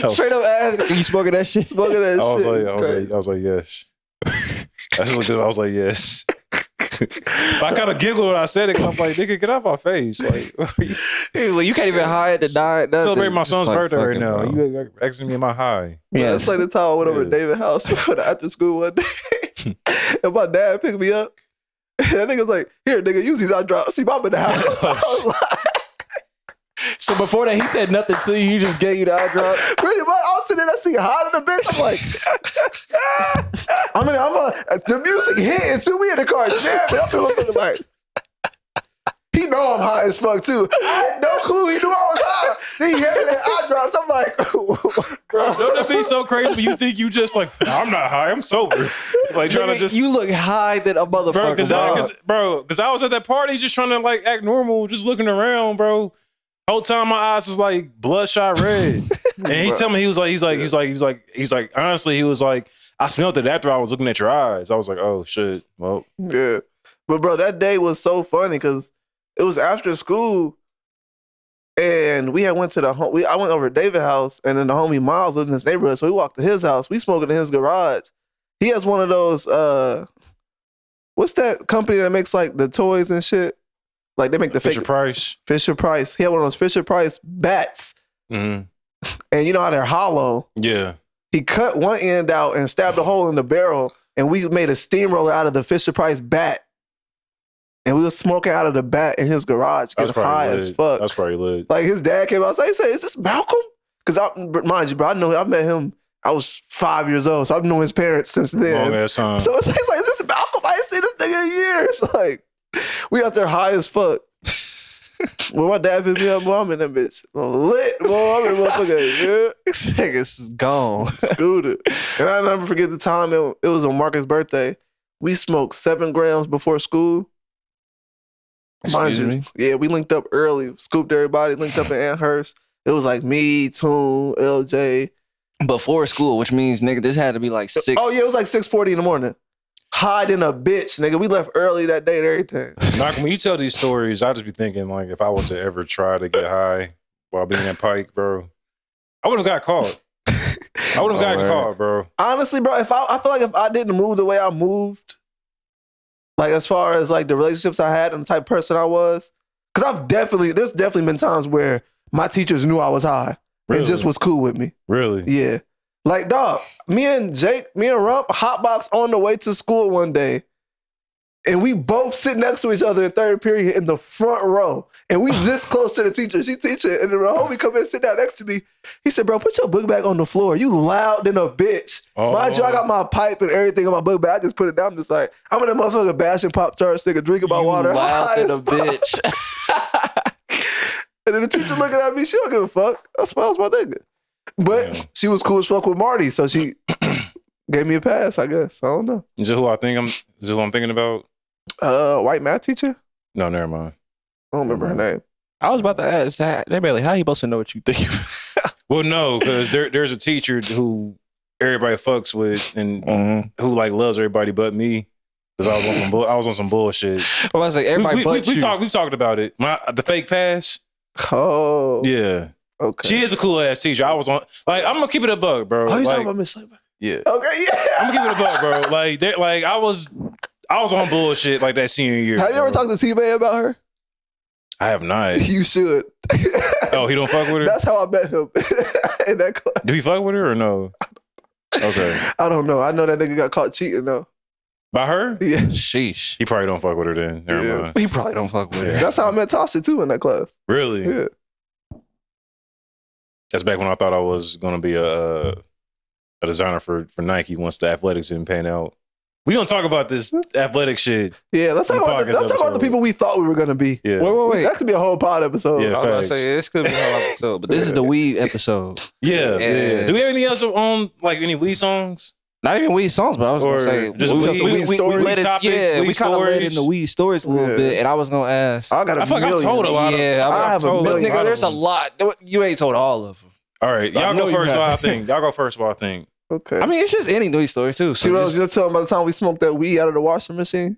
Straight up ass. You smoking that shit? Smoking that shit. I was like, yes. I just looked at him, I was like, yes. But I kind of giggled when I said it because I'm like, nigga, get out my face. Like, He's like, you can't even hide the diet. Celebrate my son's birthday right now. Bro. You asking me, am I high? Yeah, it's like the time I went over to David's house for the after school one day. And my dad picked me up. And that nigga's like, here, nigga, use these eye drops. See, mom in the house. I was like, So before that, he said nothing to you. He just gave you the eye drop. pretty much, I was sitting there, I see hot in the bitch. I'm like, the music hitting too. We in the car jamming. I'm feeling like, he know I'm high as fuck too. I had no clue he knew I was high. Then he handed that eye drops. I'm like, Bro, don't that be so crazy when you think you just like, I'm not high, I'm sober. Like trying to just. You look high than a motherfucker. Because I was at that party just trying to like act normal, just looking around, bro. Whole time my eyes was like bloodshot red. And he told me, he's like, honestly, he was like, I smelled it after I was looking at your eyes. I was like, oh shit. Well, yeah. But bro, that day was so funny because it was after school and we had went to I went over to David's house and then the homie Miles lived in this neighborhood. So we walked to his house. We smoking in his garage. He has one of those, what's that company that makes like the toys and shit? Like they make the Fisher Price. Fisher Price. He had one of those Fisher Price bats. Mm-hmm. And you know how they're hollow? Yeah. He cut one end out and stabbed a hole in the barrel and we made a steamroller out of the Fisher Price bat. And we was smoking out of the bat in his garage, getting high as fuck. That's probably lit. Like his dad came outside, he said, is this Malcolm? Because mind you, bro, I met him, I was 5 years old, so I've known his parents since then. Long ass time. So it's like, is this Malcolm? I ain't seen this nigga in years. Like, we out there high as fuck. When my dad picked me up, boy, I'm in that bitch lit, boy. I'm in motherfucker, yeah. This nigga's gone. Scooted. And I never forget the time, it was on Marcus' birthday. We smoked 7 grams before school. Excuse me? Yeah, we linked up early, scooped everybody, linked up in Amherst. It was like me, Toon, LJ. Before school, which means, nigga, this had to be like 6. Oh, yeah, it was like 6:40 in the morning. Hiding a bitch, nigga. We left early that day and everything. Malcolm, when you tell these stories, I just be thinking, like, if I was to ever try to get high while being at Pike, bro, I would have got caught. I would have gotten caught, bro. Honestly, bro, I feel like if I didn't move the way I moved, like as far as like the relationships I had and the type of person I was, because there's definitely been times where my teachers knew I was high and just was cool with me. Really? Yeah. Like, dog, me and Rump hotbox on the way to school one day, and we both sit next to each other in third period in the front row, and we this close to the teacher. She teaching, and the homie come in and sit down next to me. He said, bro, put your book bag on the floor. You loud than a bitch. Oh. Mind you, I got my pipe and everything in my book bag. I just put it down. I'm just like, I'm in a motherfucker bashing Pop-Tarts, nigga, drinking my water. Loud than a bitch. And then the teacher looking at me, she don't give a fuck. I suppose my nigga. But she was cool as fuck with Marty, so she gave me a pass, I guess. I don't know. Is it who I'm thinking about? White math teacher? No, never mind. I don't remember her name. I was about to ask that. They're like, how you supposed to know what you think? Well, no, because there's a teacher who everybody fucks with and who like loves everybody but me. Because I was on some bullshit. I was like, everybody but you. We've talked about it. The fake pass. Oh. Yeah. Okay. She is a cool ass teacher. I was on, like, I'm gonna keep it a bug, bro. Oh, you like, talking about Miss Slayback? Yeah. Okay, yeah. I'm gonna keep it a bug, bro. Like, I was on bullshit like that senior year. Have you ever talked to T-Man about her? I have not. You should. Oh, he don't fuck with her? That's how I met him in that class. Do he fuck with her or no? Okay. I don't know. I know that nigga got caught cheating though. By her? Yeah. Sheesh. He probably don't fuck with her then. Never mind. He probably don't fuck with her. That's how I met Tasha too in that class. Really? Yeah. That's back when I thought I was going to be a designer for Nike once the athletics didn't pan out. We gonna talk about this athletic shit. Yeah, let's talk about the people we thought we were gonna be. Yeah. Wait. That could be a whole pod episode. Yeah, I was about to say, this could be a whole episode, but this is the weed episode. Yeah. Do we have anything else on, like, any weed songs? Not even weed songs, but I was gonna say just weed stories. We kind of led into weed stories a little bit, and I was gonna ask. I feel like I've told a lot. I have a million. Nigga, there's a lot. You ain't told all of them. All right, y'all go first. While I think. Y'all go first. While I think. Okay. I mean, it's just any weed story too. See what I was just telling by the time we smoked that weed out of the washing machine,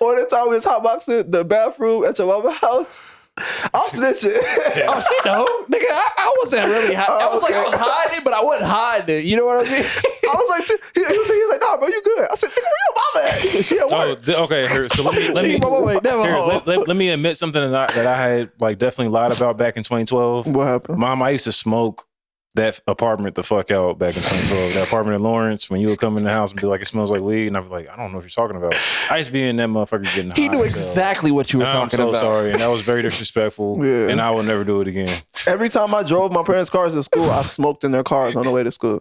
or the time we was hotboxing the bathroom at your mama's house. I'm snitching. Oh, she know. Nigga, I wasn't really hiding. I was like, I was hiding it, but I wasn't hiding it. You know what I mean? I was like, he was like, nah, bro, you good. I said, nigga, where your mama at? She at work. Okay. So let me admit something that I had like definitely lied about back in 2012. What happened? Mom, I used to smoke that apartment the fuck out back in 2012. That apartment in Lawrence, when you would come in the house and be like, it smells like weed. And I'd be like, I don't know what you're talking about. I used to be in that motherfucker getting high. He knew exactly what you were talking about. I'm so sorry. And that was very disrespectful. Yeah. And I will never do it again. Every time I drove my parents' cars to school, I smoked in their cars on the way to school.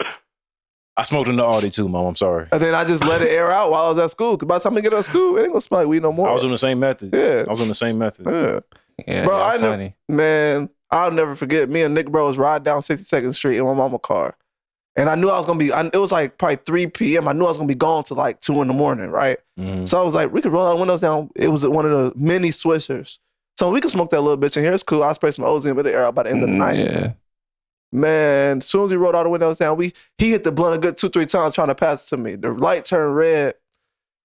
I smoked in the Audi too, Mom. I'm sorry. And then I just let it air out while I was at school. Because by the time I get out of school, it ain't gonna smell like weed no more. I was on the same method. Yeah. I was on the same method. Yeah. Yeah, Bro, y'all I know, funny. man, I'll never forget. Me and Nick Bro was riding down 62nd Street in my mama car. And I knew I was gonna be, it was like probably 3 p.m. I knew I was gonna be gone till like 2 in the morning, right? Mm-hmm. So I was like, we could roll our windows down. It was one of the mini swishers. So we could smoke that little bitch in here. It's cool. I'll spray some O's in, but the air out by the end of the night. Yeah. Man, as soon as we rolled all the windows down, he hit the blunt a good 2-3 times trying to pass it to me. The light turned red.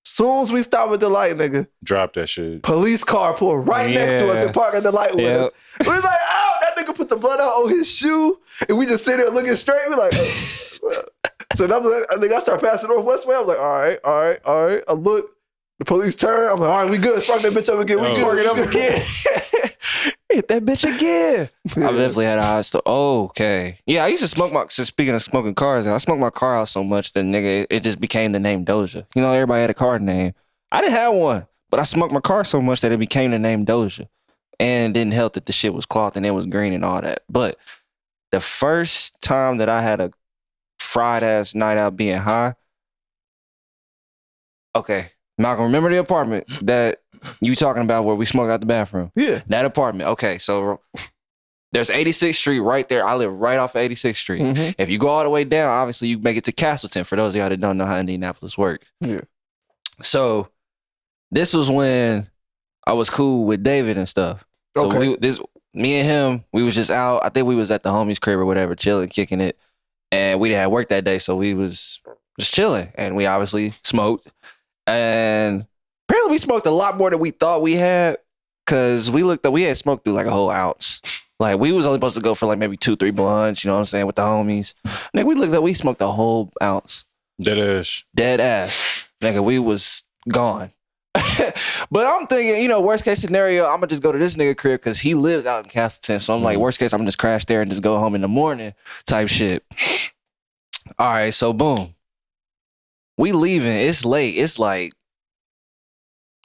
Soon as we stopped at the light, nigga, Drop that shit. police car pulled right next to us and parked at the light with us. We was like, oh, that nigga put the blood out on his shoe. And we just sit there looking straight. We like, so that was, I think I started passing Northwest way. I was like, all right. I look, the police turn. I'm like, all right, we good. Spark that bitch up again. We good. Spark it up again. Hit that bitch again. I've definitely had a hot stove. Oh, okay. Yeah, I used to smoke my, so speaking of smoking cars, I smoked my car out so much that nigga, it just became the name Doja. You know, everybody had a car name. I didn't have one, but I smoked my car so much that it became the name Doja. And didn't help that the shit was cloth and it was green and all that. But the first time that I had a fried ass night out being high, okay, Malcolm, remember the apartment that you talking about where we smoked out the bathroom? Yeah. That apartment. Okay, so there's 86th Street right there. I live right off of 86th Street. Mm-hmm. If you go all the way down, obviously you make it to Castleton, for those of y'all that don't know how Indianapolis works. Yeah. So this was when I was cool with David and stuff. So Okay. me and him, we was just out. I think we was at the homie's crib or whatever, chilling, kicking it. And we didn't have work that day, so we was just chilling. And we obviously smoked. And apparently we smoked a lot more than we thought we had. Cause we had smoked through like a whole ounce. Like we was only supposed to go for like maybe 2-3 blunts, you know what I'm saying, with the homies. Nigga, we smoked a whole ounce. Dead ass. Dead ass. Nigga, we was gone. But I'm thinking, you know, worst case scenario, I'm gonna just go to this nigga crib because he lives out in Castleton. So I'm like, worst case, I'm gonna just crash there and just go home in the morning type shit. All right, so boom. We leaving. It's late. It's like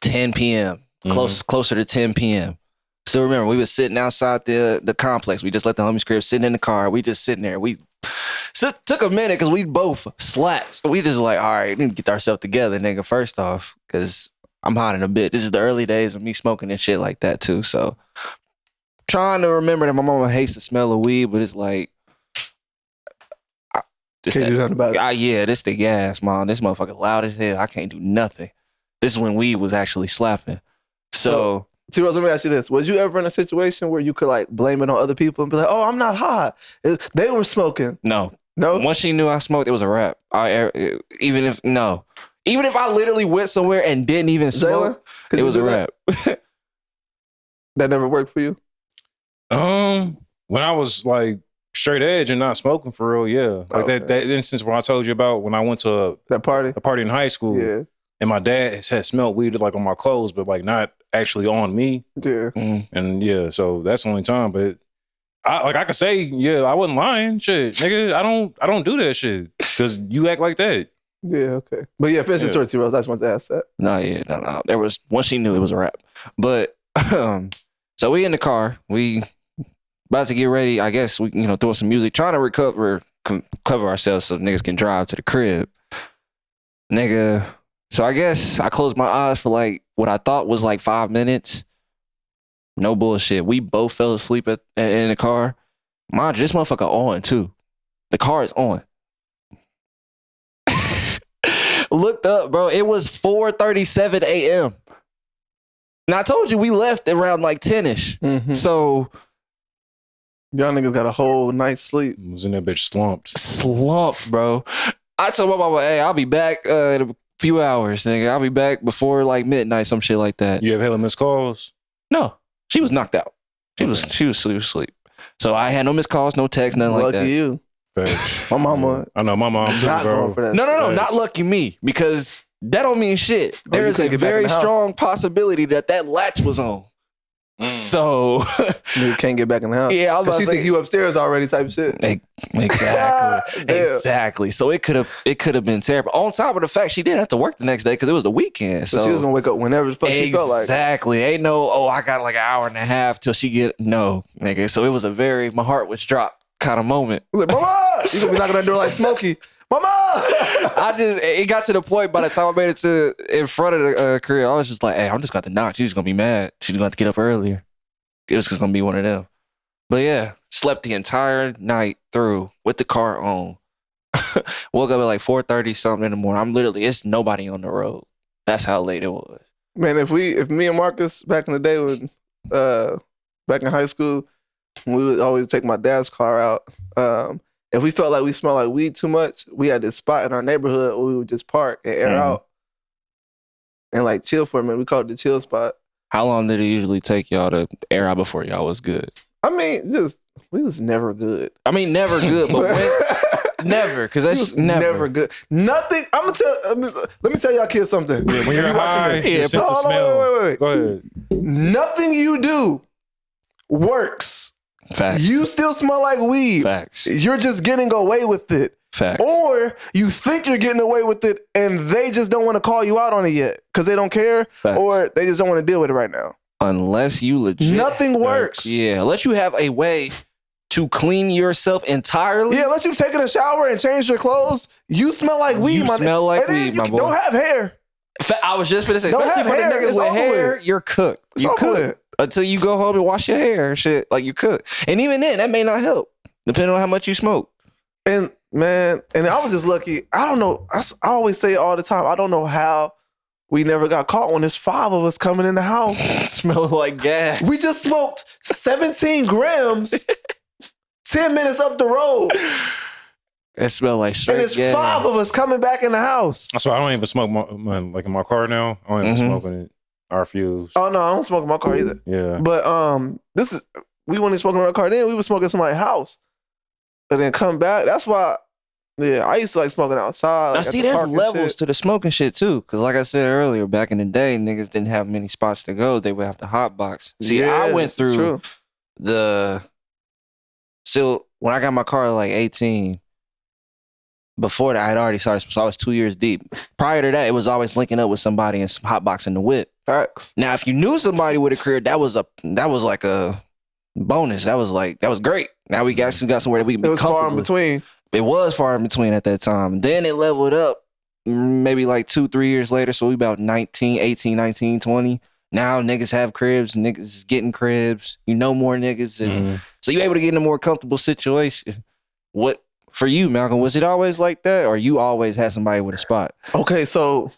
10 p.m. Closer to 10 p.m. So remember, we was sitting outside the complex. We just let the homies crib sitting in the car. We just sitting there. We took a minute because we both slapped. So we just like, all right, we need to get ourselves together, nigga, first off, because I'm hot in a bit. This is the early days of me smoking and shit like that too. So trying to remember that my mama hates the smell of weed, but it's like, Can't do nothing about it. yeah, this the gas, mom. This motherfucker loud as hell. I can't do nothing. This is when weed was actually slapping. So T-Rose, let me ask you this. Was you ever in a situation where you could like blame it on other people and be like, oh, I'm not high. They were smoking. no. No? Once she knew I smoked, it was a wrap. Even if I literally went somewhere and didn't even smoke, Could it you was a do wrap. That never worked for you? When I was like straight edge and not smoking for real, yeah. Like that instance where I told you about when I went to That party? a party in high school. Yeah. And my dad had smelled weed like on my clothes, but like not actually on me. Yeah. And yeah, so that's the only time. But I could say, yeah, I wasn't lying. Shit, nigga, I don't do that shit because you act like that. Yeah, okay. But yeah, finish the story, T-Rose. I just wanted to ask that. No. There was, once she knew, it was a wrap. But so we in the car, we about to get ready. I guess we, throwing some music, trying to cover ourselves so niggas can drive to the crib. Nigga. So I guess I closed my eyes for like what I thought was like 5 minutes. No bullshit. We both fell asleep in the car. Mind you, this motherfucker on too. The car is on. Looked up, bro. It was 4:37 a.m. Now I told you we left around like 10ish. Mm-hmm. So y'all niggas got a whole night's sleep. Was in that bitch slumped, bro. I told my mama, hey, I'll be back in a few hours, nigga. I'll be back before like midnight, some shit like that. You have hella missed calls? No, she was knocked out. She was asleep. So I had no missed calls, no text, nothing like that. Lucky you. Facts. My mama. I know my mom too, Not bro. going for that. No, not lucky me, because that don't mean shit. There you is a couldn't get back in very the house. strong possibility that latch was on. So You can't get back in the house. yeah, I was about She to think say, you upstairs already type shit. exactly, Yeah. exactly. So it could have been terrible. On top of the fact she didn't have to work the next day because it was the weekend. So she was gonna wake up whenever the fuck she felt like. Exactly. Ain't no, I got like an hour and a half till she get no, nigga. So it was my heart was dropped kind of moment. Like, Mama! You gonna be knocking on the door like Smokey. Mama! It got to the point by the time I made it to in front of the crib, I was just like, hey, I'm just got to knock. She's gonna be mad. She's gonna have to get up earlier. It was just gonna be one of them. But yeah, slept the entire night through with the car on. Woke up at like 4:30 something in the morning. It's nobody on the road. That's how late it was. Man, if me and Marcus back in the day when back in high school, we would always take my dad's car out. If we felt like we smelled like weed too much, we had this spot in our neighborhood where we would just park and air out and like chill for a minute. We called it the chill spot. How long did it usually take y'all to air out before y'all was good? I mean, we was never good. I mean, never good, but when, never, because that's never good. Nothing. Let me tell y'all kids something. When you're high, your sense of Hold on, smell. wait. Go ahead. Nothing you do works. Facts. You still smell like weed. Facts. You're just getting away with it. Facts. Or you think you're getting away with it and they just don't want to call you out on it yet because they don't care Facts. or they just don't want to deal with it right now. Unless you legit. Nothing works. Yeah, unless you have a way to clean yourself entirely. Yeah, unless you've taken a shower and changed your clothes, you smell like weed. You smell like weed, my boy. Don't have hair. I was just gonna say, Don't especially have for the hair. niggas It's with over hair, with. you're cooked. It's You over cooked with. until you go home and wash your hair and shit. Like you cook, and even then, that may not help depending on how much you smoke. And man, and I was just lucky. I don't know. I always say it all the time. I don't know how we never got caught when there's 5 of us coming in the house. Smelling like gas. We just smoked 17 grams 10 minutes up the road. It smelled like straight And it's gas. 5 of us coming back in the house. That's why I don't even smoke like in my car now. I don't even smoke in it. Our fuse. Oh no, I don't smoke in my car either. Yeah. But we weren't smoking in our car then. We were smoking in somebody's house. And then come back. That's why, yeah, I used to like smoking outside. Now Like see, there's levels to the smoking shit too. Because like I said earlier, back in the day, niggas didn't have many spots to go. They would have to hotbox. See, I went through so when I got my car at like 18, before that I had already started, so I was 2 years deep. Prior to that, it was always linking up with somebody and hotboxing the whip. Facts. Now, if you knew somebody with a crib, that was like a bonus. That was great. Now we actually got somewhere that we can be It was far in comfortable. between. It was far in between at that time. Then it leveled up maybe like 2-3 years later. So we about 18, 19, 20. Now niggas have cribs. Niggas is getting cribs. You know more niggas. And so you able to get in a more comfortable situation. What, for you, Malcolm, was it always like that? Or you always had somebody with a spot? Okay, so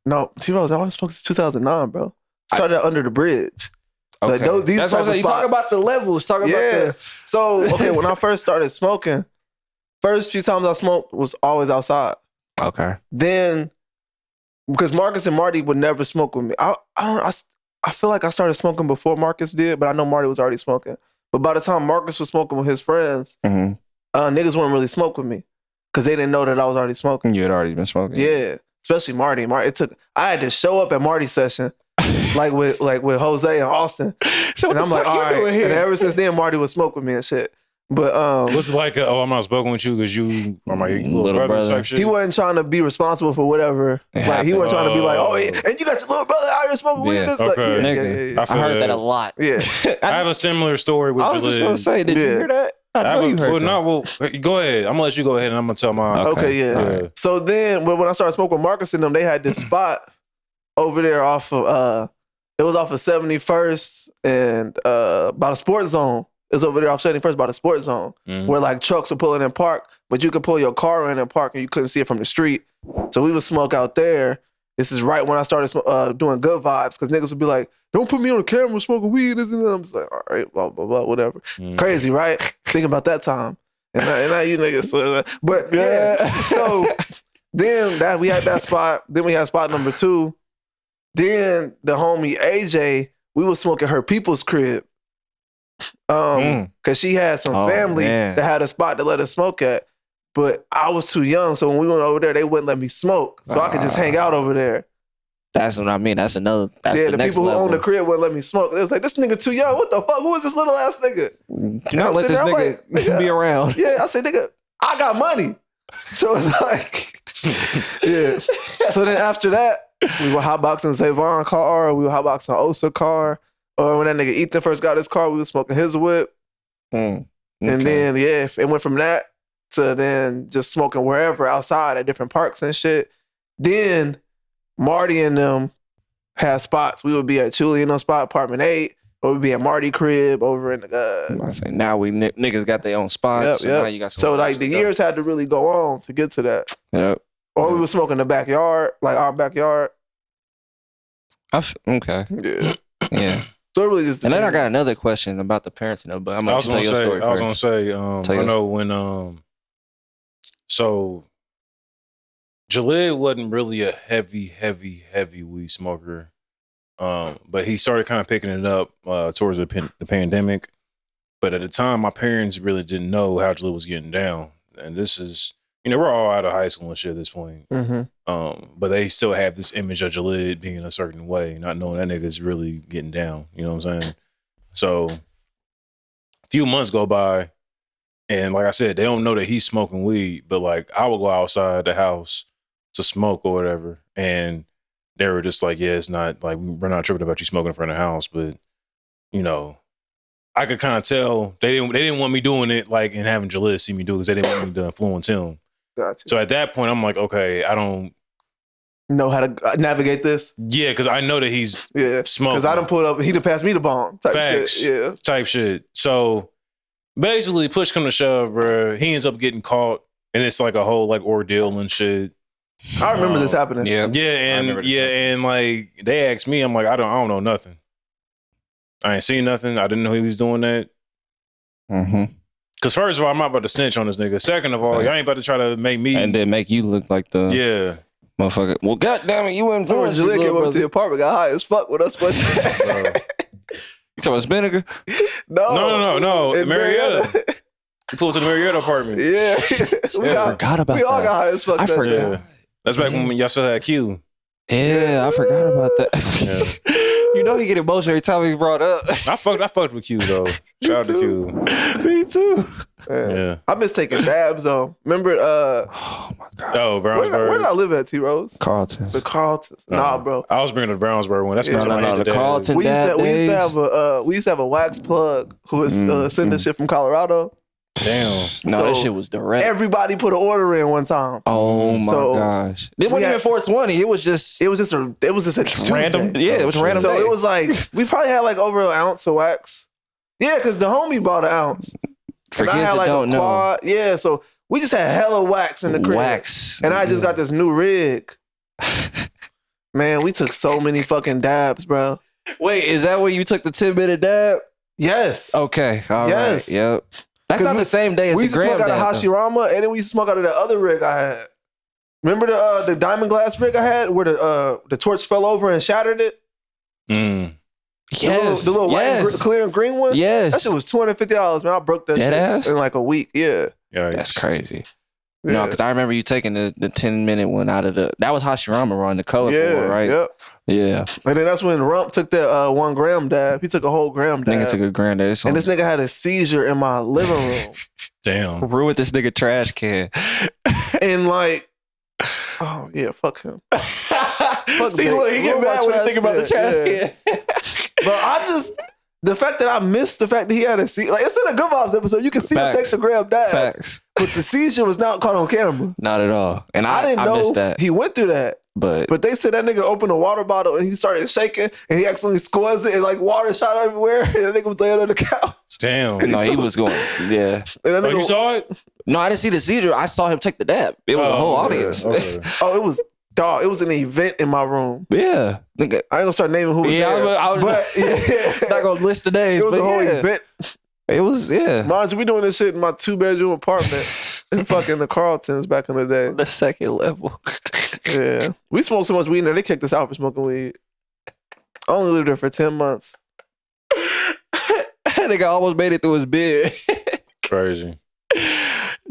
no, T-Rose, I only spoke since 2009, bro. Started out under the bridge. Okay. Like, these That's what I'm saying. You talk about the levels. Talk about the... So, okay, when I first started smoking, first few times I smoked was always outside. Okay. Then, because Marcus and Marty would never smoke with me. I feel like I started smoking before Marcus did, but I know Marty was already smoking. But by the time Marcus was smoking with his friends, niggas wouldn't really smoke with me because they didn't know that I was already smoking. You had already been smoking. Yeah, especially Marty. I had to show up at Marty's session. like with Jose and Austin. So and I'm like, all right. And ever since then, Marty would smoke with me and shit. But was it like, I'm not smoking with you because you are my little brother type shit? He wasn't trying to be responsible for whatever. Like he wasn't trying to be like, oh, and you got your little brother out here smoking weed. Okay. I heard that a lot. Yeah. I have a similar story with I was just gonna say, did you hear that? I know you heard that. Go ahead. I'm gonna let you go ahead and I'm gonna tell mine. Okay, yeah. So then when I started smoking with Marcus and them, they had this spot over there off of it was off of 71st and by the sports zone. It was over there off 71st by the sports zone where like trucks were pulling in park, but you could pull your car in and park and you couldn't see it from the street. So we would smoke out there. This is right when I started doing good vibes because niggas would be like, don't put me on the camera smoking weed. And I'm just like, all right, blah, blah, blah, whatever. Crazy, right? Think about that time. And now you niggas. But yeah, so then we had that spot. Then we had spot number 2. Then the homie AJ, we was smoking her people's crib. Cause she had some family that had a spot to let us smoke at. But I was too young. So when we went over there, they wouldn't let me smoke. So I could just hang out over there. That's what I mean. That's the the next people who level. own the crib wouldn't let me smoke. It was like, this nigga too young. What the fuck? Who is this little ass nigga? Do not let this nigga be around. Yeah, I said, nigga, I got money. So it's like, yeah. So then after that, we were hotboxing Zavon car, we were hotboxing Osa car. Or when that nigga Ethan first got his car, we were smoking his whip. Okay. And then, yeah, it went from that to then just smoking wherever outside at different parks and shit. Then Marty and them had spots. We would be at Julian on spot, apartment 8, or we'd be at Marty crib over in the. I say now we niggas got their own spots. Yep. Now you got so like the years had to really go on to get to that. Yep. Or we were smoking in the backyard, like our backyard. Okay. Yeah. Yeah. So it really just. And then I got another question about the parenting though, but I'm gonna tell your story first. I was gonna say, I know when so Jalid wasn't really a heavy weed smoker. But he started kind of picking it up towards the pandemic. But at the time, my parents really didn't know how Jalid was getting down. And this is, we're all out of high school and shit at this point. Mm-hmm. But they still have this image of Jalid being a certain way, not knowing that nigga's really getting down. You know what I'm saying? So a few months go by, and like I said, they don't know that he's smoking weed. But like I would go outside the house to smoke or whatever, and they were just like, yeah, it's not like we're not tripping about you smoking in front of the house, but I could kind of tell they didn't want me doing it like and having Jalid see me do it because they didn't want me to influence him. Gotcha. So at that point, I'm like, okay, I don't know how to navigate this. Yeah, because I know that he's smoking. Because I done pulled up, he done passed me the bomb type Facts, shit. Yeah, type shit. So basically, push come to shove, bro. He ends up getting caught, and it's like a whole like ordeal and shit. I remember this happening. Yeah, and like they asked me, I'm like, I don't know nothing. I ain't seen nothing. I didn't know he was doing that. Mm-hmm. Cause first of all, I'm not about to snitch on this nigga. Second of all, y'all ain't about to try to make me and then make you look like the motherfucker. Well, goddamn it, you influenced. Jalid came over to the apartment, got high as fuck with us, but you talking about Spinnaker? No. Marietta. We pulled to the Marietta apartment. Yeah, I forgot about that. We all got high as fuck. I forgot. Yeah. That's back when y'all still had Q. Yeah, I forgot about that. Yeah. You know he get emotional every time he brought up. I fucked with Q though. Shout out to Q. Me too. Yeah. I miss taking dabs though. Remember oh my god. Oh, Brownsburg. Where did I live at, T Rose? Carlton. The Carltons. Nah, bro. I was bringing the Brownsburg one. That's the reason I hated the Carlton. We used to have a wax plug who was sending shit from Colorado. Damn. No, that shit was direct. Everybody put an order in one time. Oh my gosh. It wasn't even 420. It was just a random. Yeah, it was a random. So day. it was like we probably had like over an ounce of wax. Yeah, because the homie bought an ounce. For and I kids had that like don't a quad. know. Yeah, so we just had hella wax in the crib. Wax. And I just got this new rig. Man, we took so many fucking dabs, bro. Wait, is that when you took the 10-minute dab? Yes. Okay. All right. Yep. That's not the same day as we the used to smoke out of Hashirama, and then we used to smoke out of the other rig I had. Remember the diamond glass rig I had where the torch fell over and shattered it? Yes. The little white and clear and green one? Yes. That shit was $250, man. I broke that shit in like a week. Yeah. That's crazy. Yeah. No, because I remember you taking the 10-minute one out of that was Hashirama run, the colorful one, right? Yep. Yeah. And then that's when Rump took that 1 gram dab. He took a whole gram dab. Nigga took a gram dab. And this nigga had a seizure in my living room. Damn. Ruined this nigga trash can. And like, oh yeah, fuck him. See, look, he get mad when you think about the trash can. But the fact that I missed the fact that he had a seizure, like it's in a Good Vibes episode. You can see him take the gram dab. Facts. But the seizure was not caught on camera. Not at all. And I didn't know missed that. He went through that. But they said that nigga opened a water bottle and he started shaking and he accidentally squeezed it and like water shot everywhere and that nigga was laying on the couch. Damn. No, he was going. Yeah. And you saw it? No, I didn't see the seizure. I saw him take the dab. It was a whole audience. Okay. It was. Dog, it was an event in my room. Yeah. Nigga. I ain't gonna start naming who was there. I was not gonna list the names. It was a whole event. It was, Mind you, we doing this shit in my 2-bedroom apartment in fucking the Carltons back in the day. The second level. Yeah. We smoked so much weed in there, they kicked us out for smoking weed. I only lived there for 10 months. Nigga almost made it through his bed. Crazy.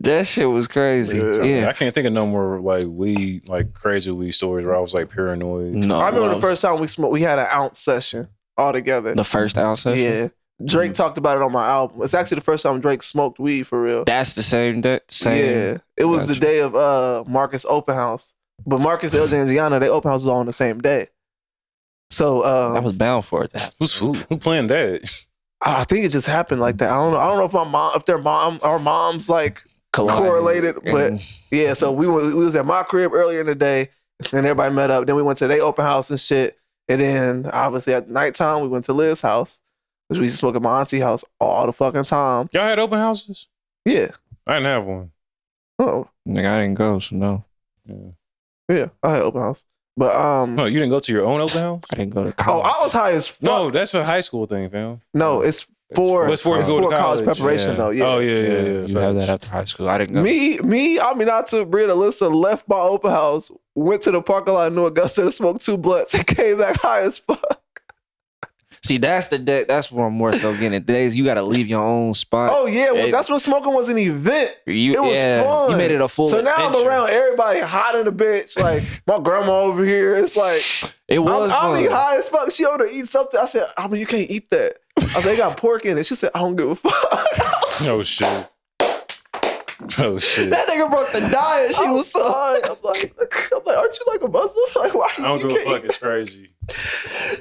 That shit was crazy. Yeah. I can't think of no more like weed, like crazy weed stories where I was like paranoid. No, I remember the first time we smoked. We had an ounce session all together. The first ounce session? Yeah. Drake talked about it on my album. It's actually the first time Drake smoked weed for real. That's the same day? Yeah. It was the day of Marcus open house. But Marcus, LJ, and Gianna, they open houses all on the same day. So I was bound for it. Who planned that? I think it just happened like that. I don't know if our moms like correlated, but yeah. So we was at my crib earlier in the day, and everybody met up. Then we went to their open house and shit. And then obviously at nighttime we went to Liz's house, which we used to smoke at my auntie house all the fucking time. Y'all had open houses? Yeah. I didn't have one. Oh. Nigga, I didn't go, so no. Yeah, I had open house. But no, you didn't go to your own open house? I didn't go to college. Oh, I was high as fuck. No, that's a high school thing, fam. No, it's for college preparation though. Yeah. Oh yeah. You have that after high school. I didn't go. I took Bria and Alyssa, left my open house, went to the parking lot in New Augusta to smoke 2 blunts and came back high as fuck. See, that's the day. That's what I'm more so getting. The days you got to leave your own spot. Oh yeah, well, that's when smoking was an event. It was fun. You made it a full. So now adventure. I'm around everybody hot in the bitch. Like my grandma over here. It's like it was. I'll be high as fuck. She over to eat something. I said, you can't eat that. I said, they got pork in it. She said, I don't give a fuck. Oh shit. Oh shit. That nigga broke the diet. She was so high. I'm like, aren't you like a Muslim? Like, why? I don't give a fuck. It's crazy.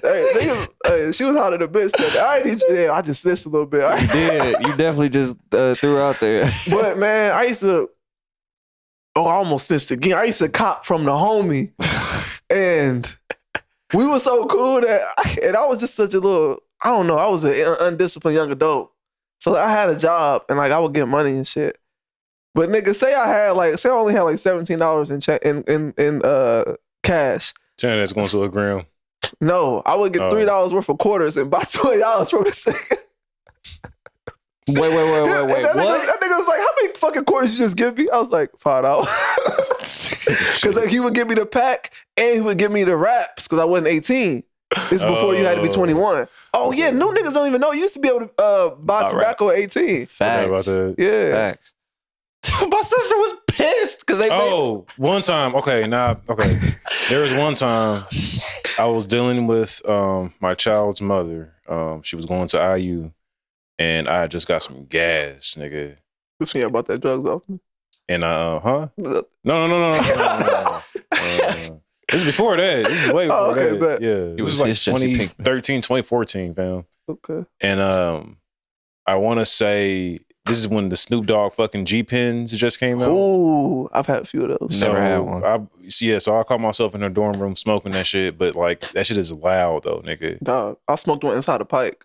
Hey, she was hot in the bitch. I just snitched a little bit. You did. You definitely just threw out there. But man, I almost snitched again. I used to cop from the homie, and we were so cool and I was just such a little. I don't know. I was an undisciplined young adult, so I had a job and like I would get money and shit. But nigga, say I only had like $17 in cash. Saying that's going to a gram. No, I would get $3 worth of quarters and buy $20 from the second. Wait. That nigga was like, how many fucking quarters you just give me? I was like, $5. Because like, he would give me the pack and he would give me the wraps because I wasn't 18. It's before you had to be 21. Oh yeah, new niggas don't even know. You used to be able to buy tobacco at 18. Facts. Yeah. Facts. My sister was pissed because they one time. Okay. There was one time I was dealing with my child's mother. She was going to IU, and I just got some gas, nigga. This me about that drugs off me. And No. This is before that. This is way before that. Bet. Yeah, it was like 2013, 2014, fam. Okay. And I want to say. This is when the Snoop Dogg fucking G-Pens just came out. Ooh, I've had a few of those. Never had one. So I caught myself in her dorm room smoking that shit, but like that shit is loud though, nigga. Dog, I smoked one inside a Pike.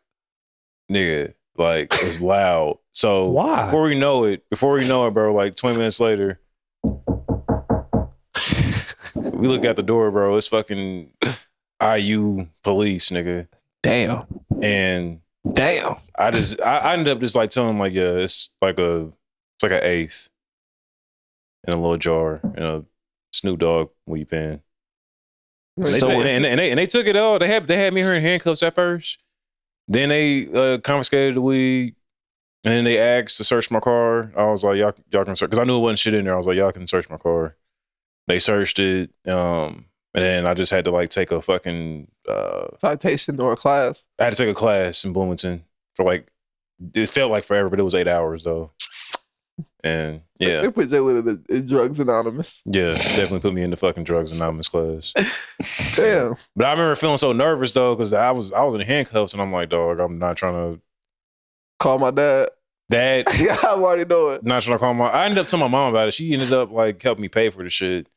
Nigga, like it was loud. So why? Before we know it, bro, like 20 minutes later, we look at the door, bro. It's fucking IU police, nigga. Damn. And damn. I ended up just like telling him like, yeah, it's like an eighth in a little jar in a Snoop Dogg weed pen. And they took it all. They had me here in handcuffs at first. Then they confiscated the weed, and then they asked to search my car. I was like, y'all can search because I knew it wasn't shit in there. I was like, y'all can search my car. They searched it, and then I just had to like take a fucking citation or a class. I had to take a class in Bloomington for like it felt like forever, but it was 8 hours though. And yeah, they put Jalen in Drugs Anonymous. Yeah, definitely put me in the fucking Drugs Anonymous class. Damn. But I remember feeling so nervous though because I was in handcuffs and I'm like, dog, I'm not trying to call my dad. Dad, yeah, I already know it. Not trying to call I ended up telling my mom about it. She ended up like helping me pay for the shit.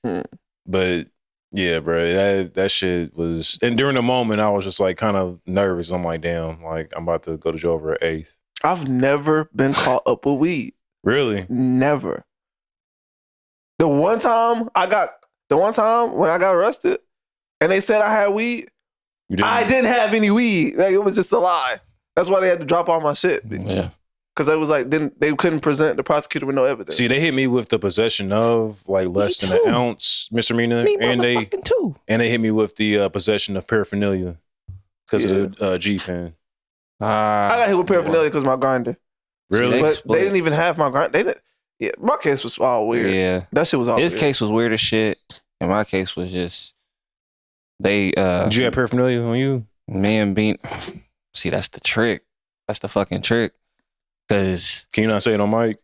But yeah, bro, that shit was. And during the moment, I was just like kind of nervous. I'm like, damn, like I'm about to go to jail for an eighth. I've never been caught up with weed. Really? Never. The one time when I got arrested, and they said I had weed, I didn't have any weed. Like, it was just a lie. That's why they had to drop all my shit. Yeah. Because it was like, they couldn't present the prosecutor with no evidence. See, they hit me with the possession of like less than an ounce misdemeanor, and they hit me with the possession of paraphernalia because of the G-Pen. I got hit with paraphernalia because my grinder. Really? But they didn't even have my grinder. Yeah, my case was all weird. Yeah. That shit was all His weird. case was weird as shit. And my case was just, did you have paraphernalia on you? Me and Bean. See, that's the trick. That's the fucking trick. Because, Can you not say it on mic?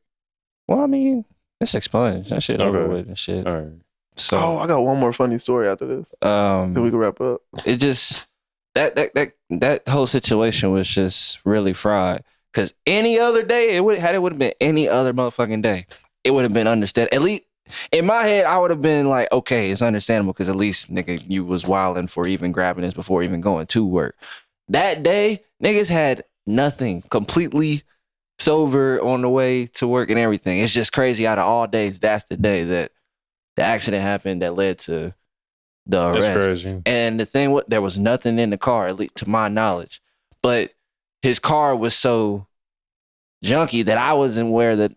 well, I mean, it's expunged. That shit over Okay. with and shit. All right. So, Oh, I got one more funny story after this. Then we can wrap up. it just that whole situation was just really fried. Because any other day, it would have been any other motherfucking day, it would have been understandable. At least in my head, I would have been like, okay, it's understandable because at least nigga, you was wilding for even grabbing this before even going to work. That day, niggas had nothing, completely sober on the way to work and everything. It's just crazy. Out of all days, that's the day that the accident happened that led to the arrest. That's crazy. And the thing, there was nothing in the car, at least to my knowledge. But his car was so junky that I wasn't aware that,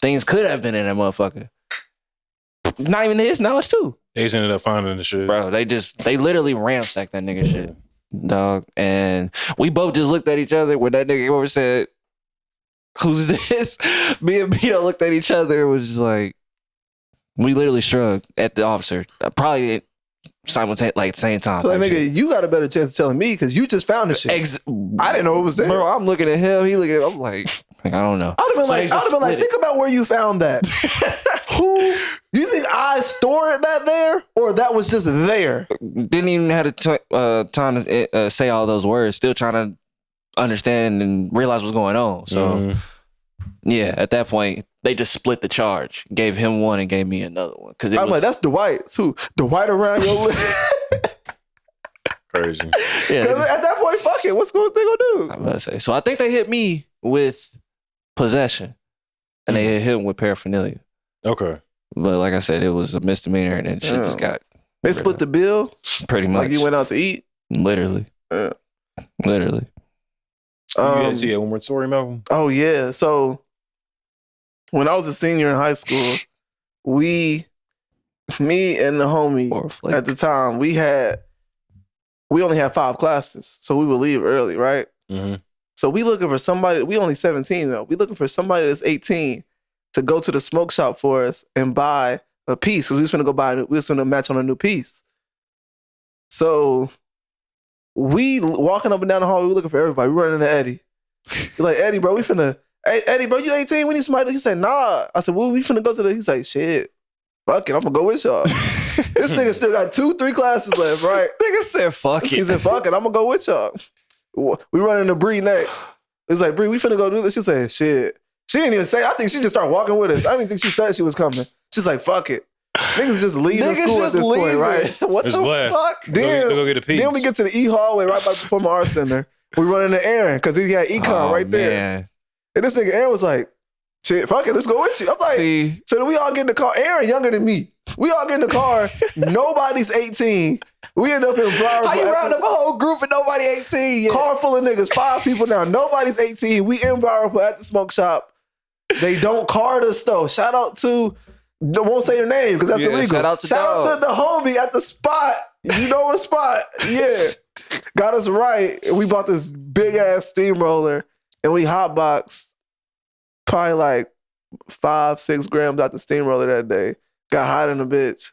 things could have been in that motherfucker. Not even his knowledge too. They just ended up finding the shit. Bro, they literally ransacked that nigga shit. Dog. And we both just looked at each other when that nigga came over and said, "Who's this?" Me and Beto looked at each other and was just like, we literally shrugged at the officer. Probably simultaneously, like same time. So, type nigga, shit. you got a better chance of telling me because you just found the shit. I didn't know it was there. Bro, I'm looking at him. He looking at me. I'm like I don't know. I'd have been So they like, just split it. think about where you found that. Who? You think I stored that there, or that was just there? Didn't even have time to say all those words. Still trying to understand and realize what's going on. So, yeah, at that point, they just split the charge. Gave him one and gave me another one. Because I'm like, that's Dwight too. Dwight around your lip. Crazy. Yeah, At that point, fuck it. What's they gonna do? I'm about to say. So I think they hit me with possession, and they hit him with paraphernalia. Okay. But like I said, it was a misdemeanor, and then shit just got They split the bill. pretty much. Like you went out to eat. Literally. Yeah. Literally. You had one more story, Malcolm? Oh yeah. So when I was a senior in high school, me and the homie Or like, at the time, we only had 5 classes, so we would leave early, right? Mm-hmm. So we looking for somebody. We only 17 though. We looking for somebody that's 18 to go to the smoke shop for us and buy a piece because we was gonna match on a new piece. So we walking up and down the hall. We looking for everybody. We running into Eddie. We're like, Eddie, bro, hey, Eddie, bro, you 18? We need somebody. He said, nah. I said, well, we finna go to He's like, shit. Fuck it, I'm gonna go with y'all. This nigga still got 2-3 classes left, right? nigga said, fuck it. He said, fuck it, I'm gonna go with y'all. We run into Bree next. It's like, Bree, we finna go do this. She said, shit. She didn't even say, I think she just started walking with us. I didn't think she said she was coming. She's like, fuck it. Niggas just leaving school at this point, right? What Just the left. fuck? Then go get a piece. Then we get to the E hallway right by the Performing Arts Center. We run into Aaron because he had econ right there. Man. And this nigga Aaron was like, shit, fuck it, let's go with you. I'm like, See, so then we all get in the car. Aaron younger than me. We all get in the car. Nobody's 18. We end up in Broward. how you round up a whole group and nobody 18 yet? Car full of niggas, 5 people now. Nobody's 18. We in Broward at the smoke shop. They don't card us though. Shout out to, won't say your name because that's illegal. Shout out to the homie at the spot. You know what spot? Yeah. Got us right. And we bought this big ass steamroller and we hotboxed probably like 5-6 grams out the steamroller that day. Got hot in a bitch.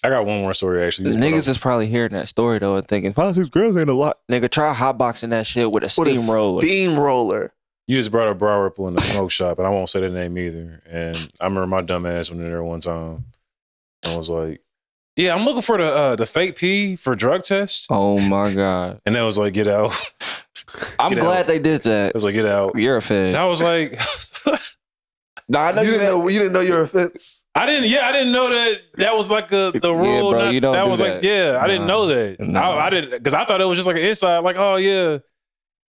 I got one more story actually. Niggas is probably hearing that story though and thinking 5-6 grams ain't a lot. Nigga, try hotboxing that shit with a steamroller. Steamroller. You just brought up Broward in the smoke shop, and I won't say the name either. And I remember my dumb ass went in there one time and was like, "Yeah, I'm looking for the fake pee for drug test." Oh my god! And that was like, "Get out." I'm Get glad out. they did that. It was like, "Get out." You're a fan. And I was like, Nah, I know You didn't know your offense. I didn't know that was like the rule. bro, you don't that do was that. like, yeah, I didn't know that. Nah. I didn't, because I thought it was just like an inside, like, oh yeah,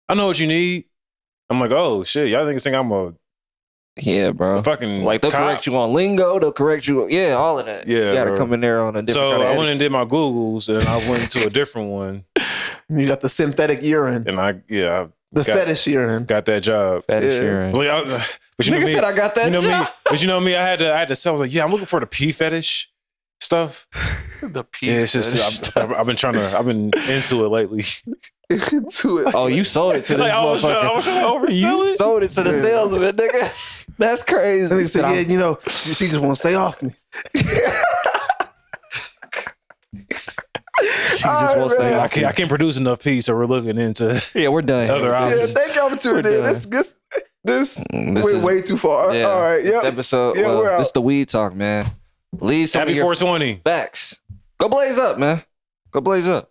I know what you need. I'm like, oh shit, y'all think I'm a Yeah, bro. fucking Like they'll cop? correct you on lingo, they'll correct you. Yeah, all of that. Yeah, you gotta bro. come in there on a different. So kind of I went and did my Googles, and then I went to a different one, You got the synthetic urine. and I The got- fetish urine. got that job. fetish Yeah. urine. Like, but you know Nigga me, said I got that you know job. me, but you know me, I had to say, I was like, yeah, I'm looking for the pee fetish. stuff. The piece. Yeah, it's just I've been into it lately. Into it. Oh, you sold it to this Like, I was motherfucker. trying to oversell You it. sold it to the salesman, nigga. That's crazy. And he said, yeah, you know, she just want to stay off me. She just won't stay I off. can't produce enough peace, so we're looking into Yeah, we're done. other Yeah, options. thank y'all for tuning We're in. done. This This went is- way too far. Yeah. All right, This yep. episode. Yeah, we're out. This is the weed talk, man. Leave some Happy of your 420. facts. Go blaze up, man. Go blaze up.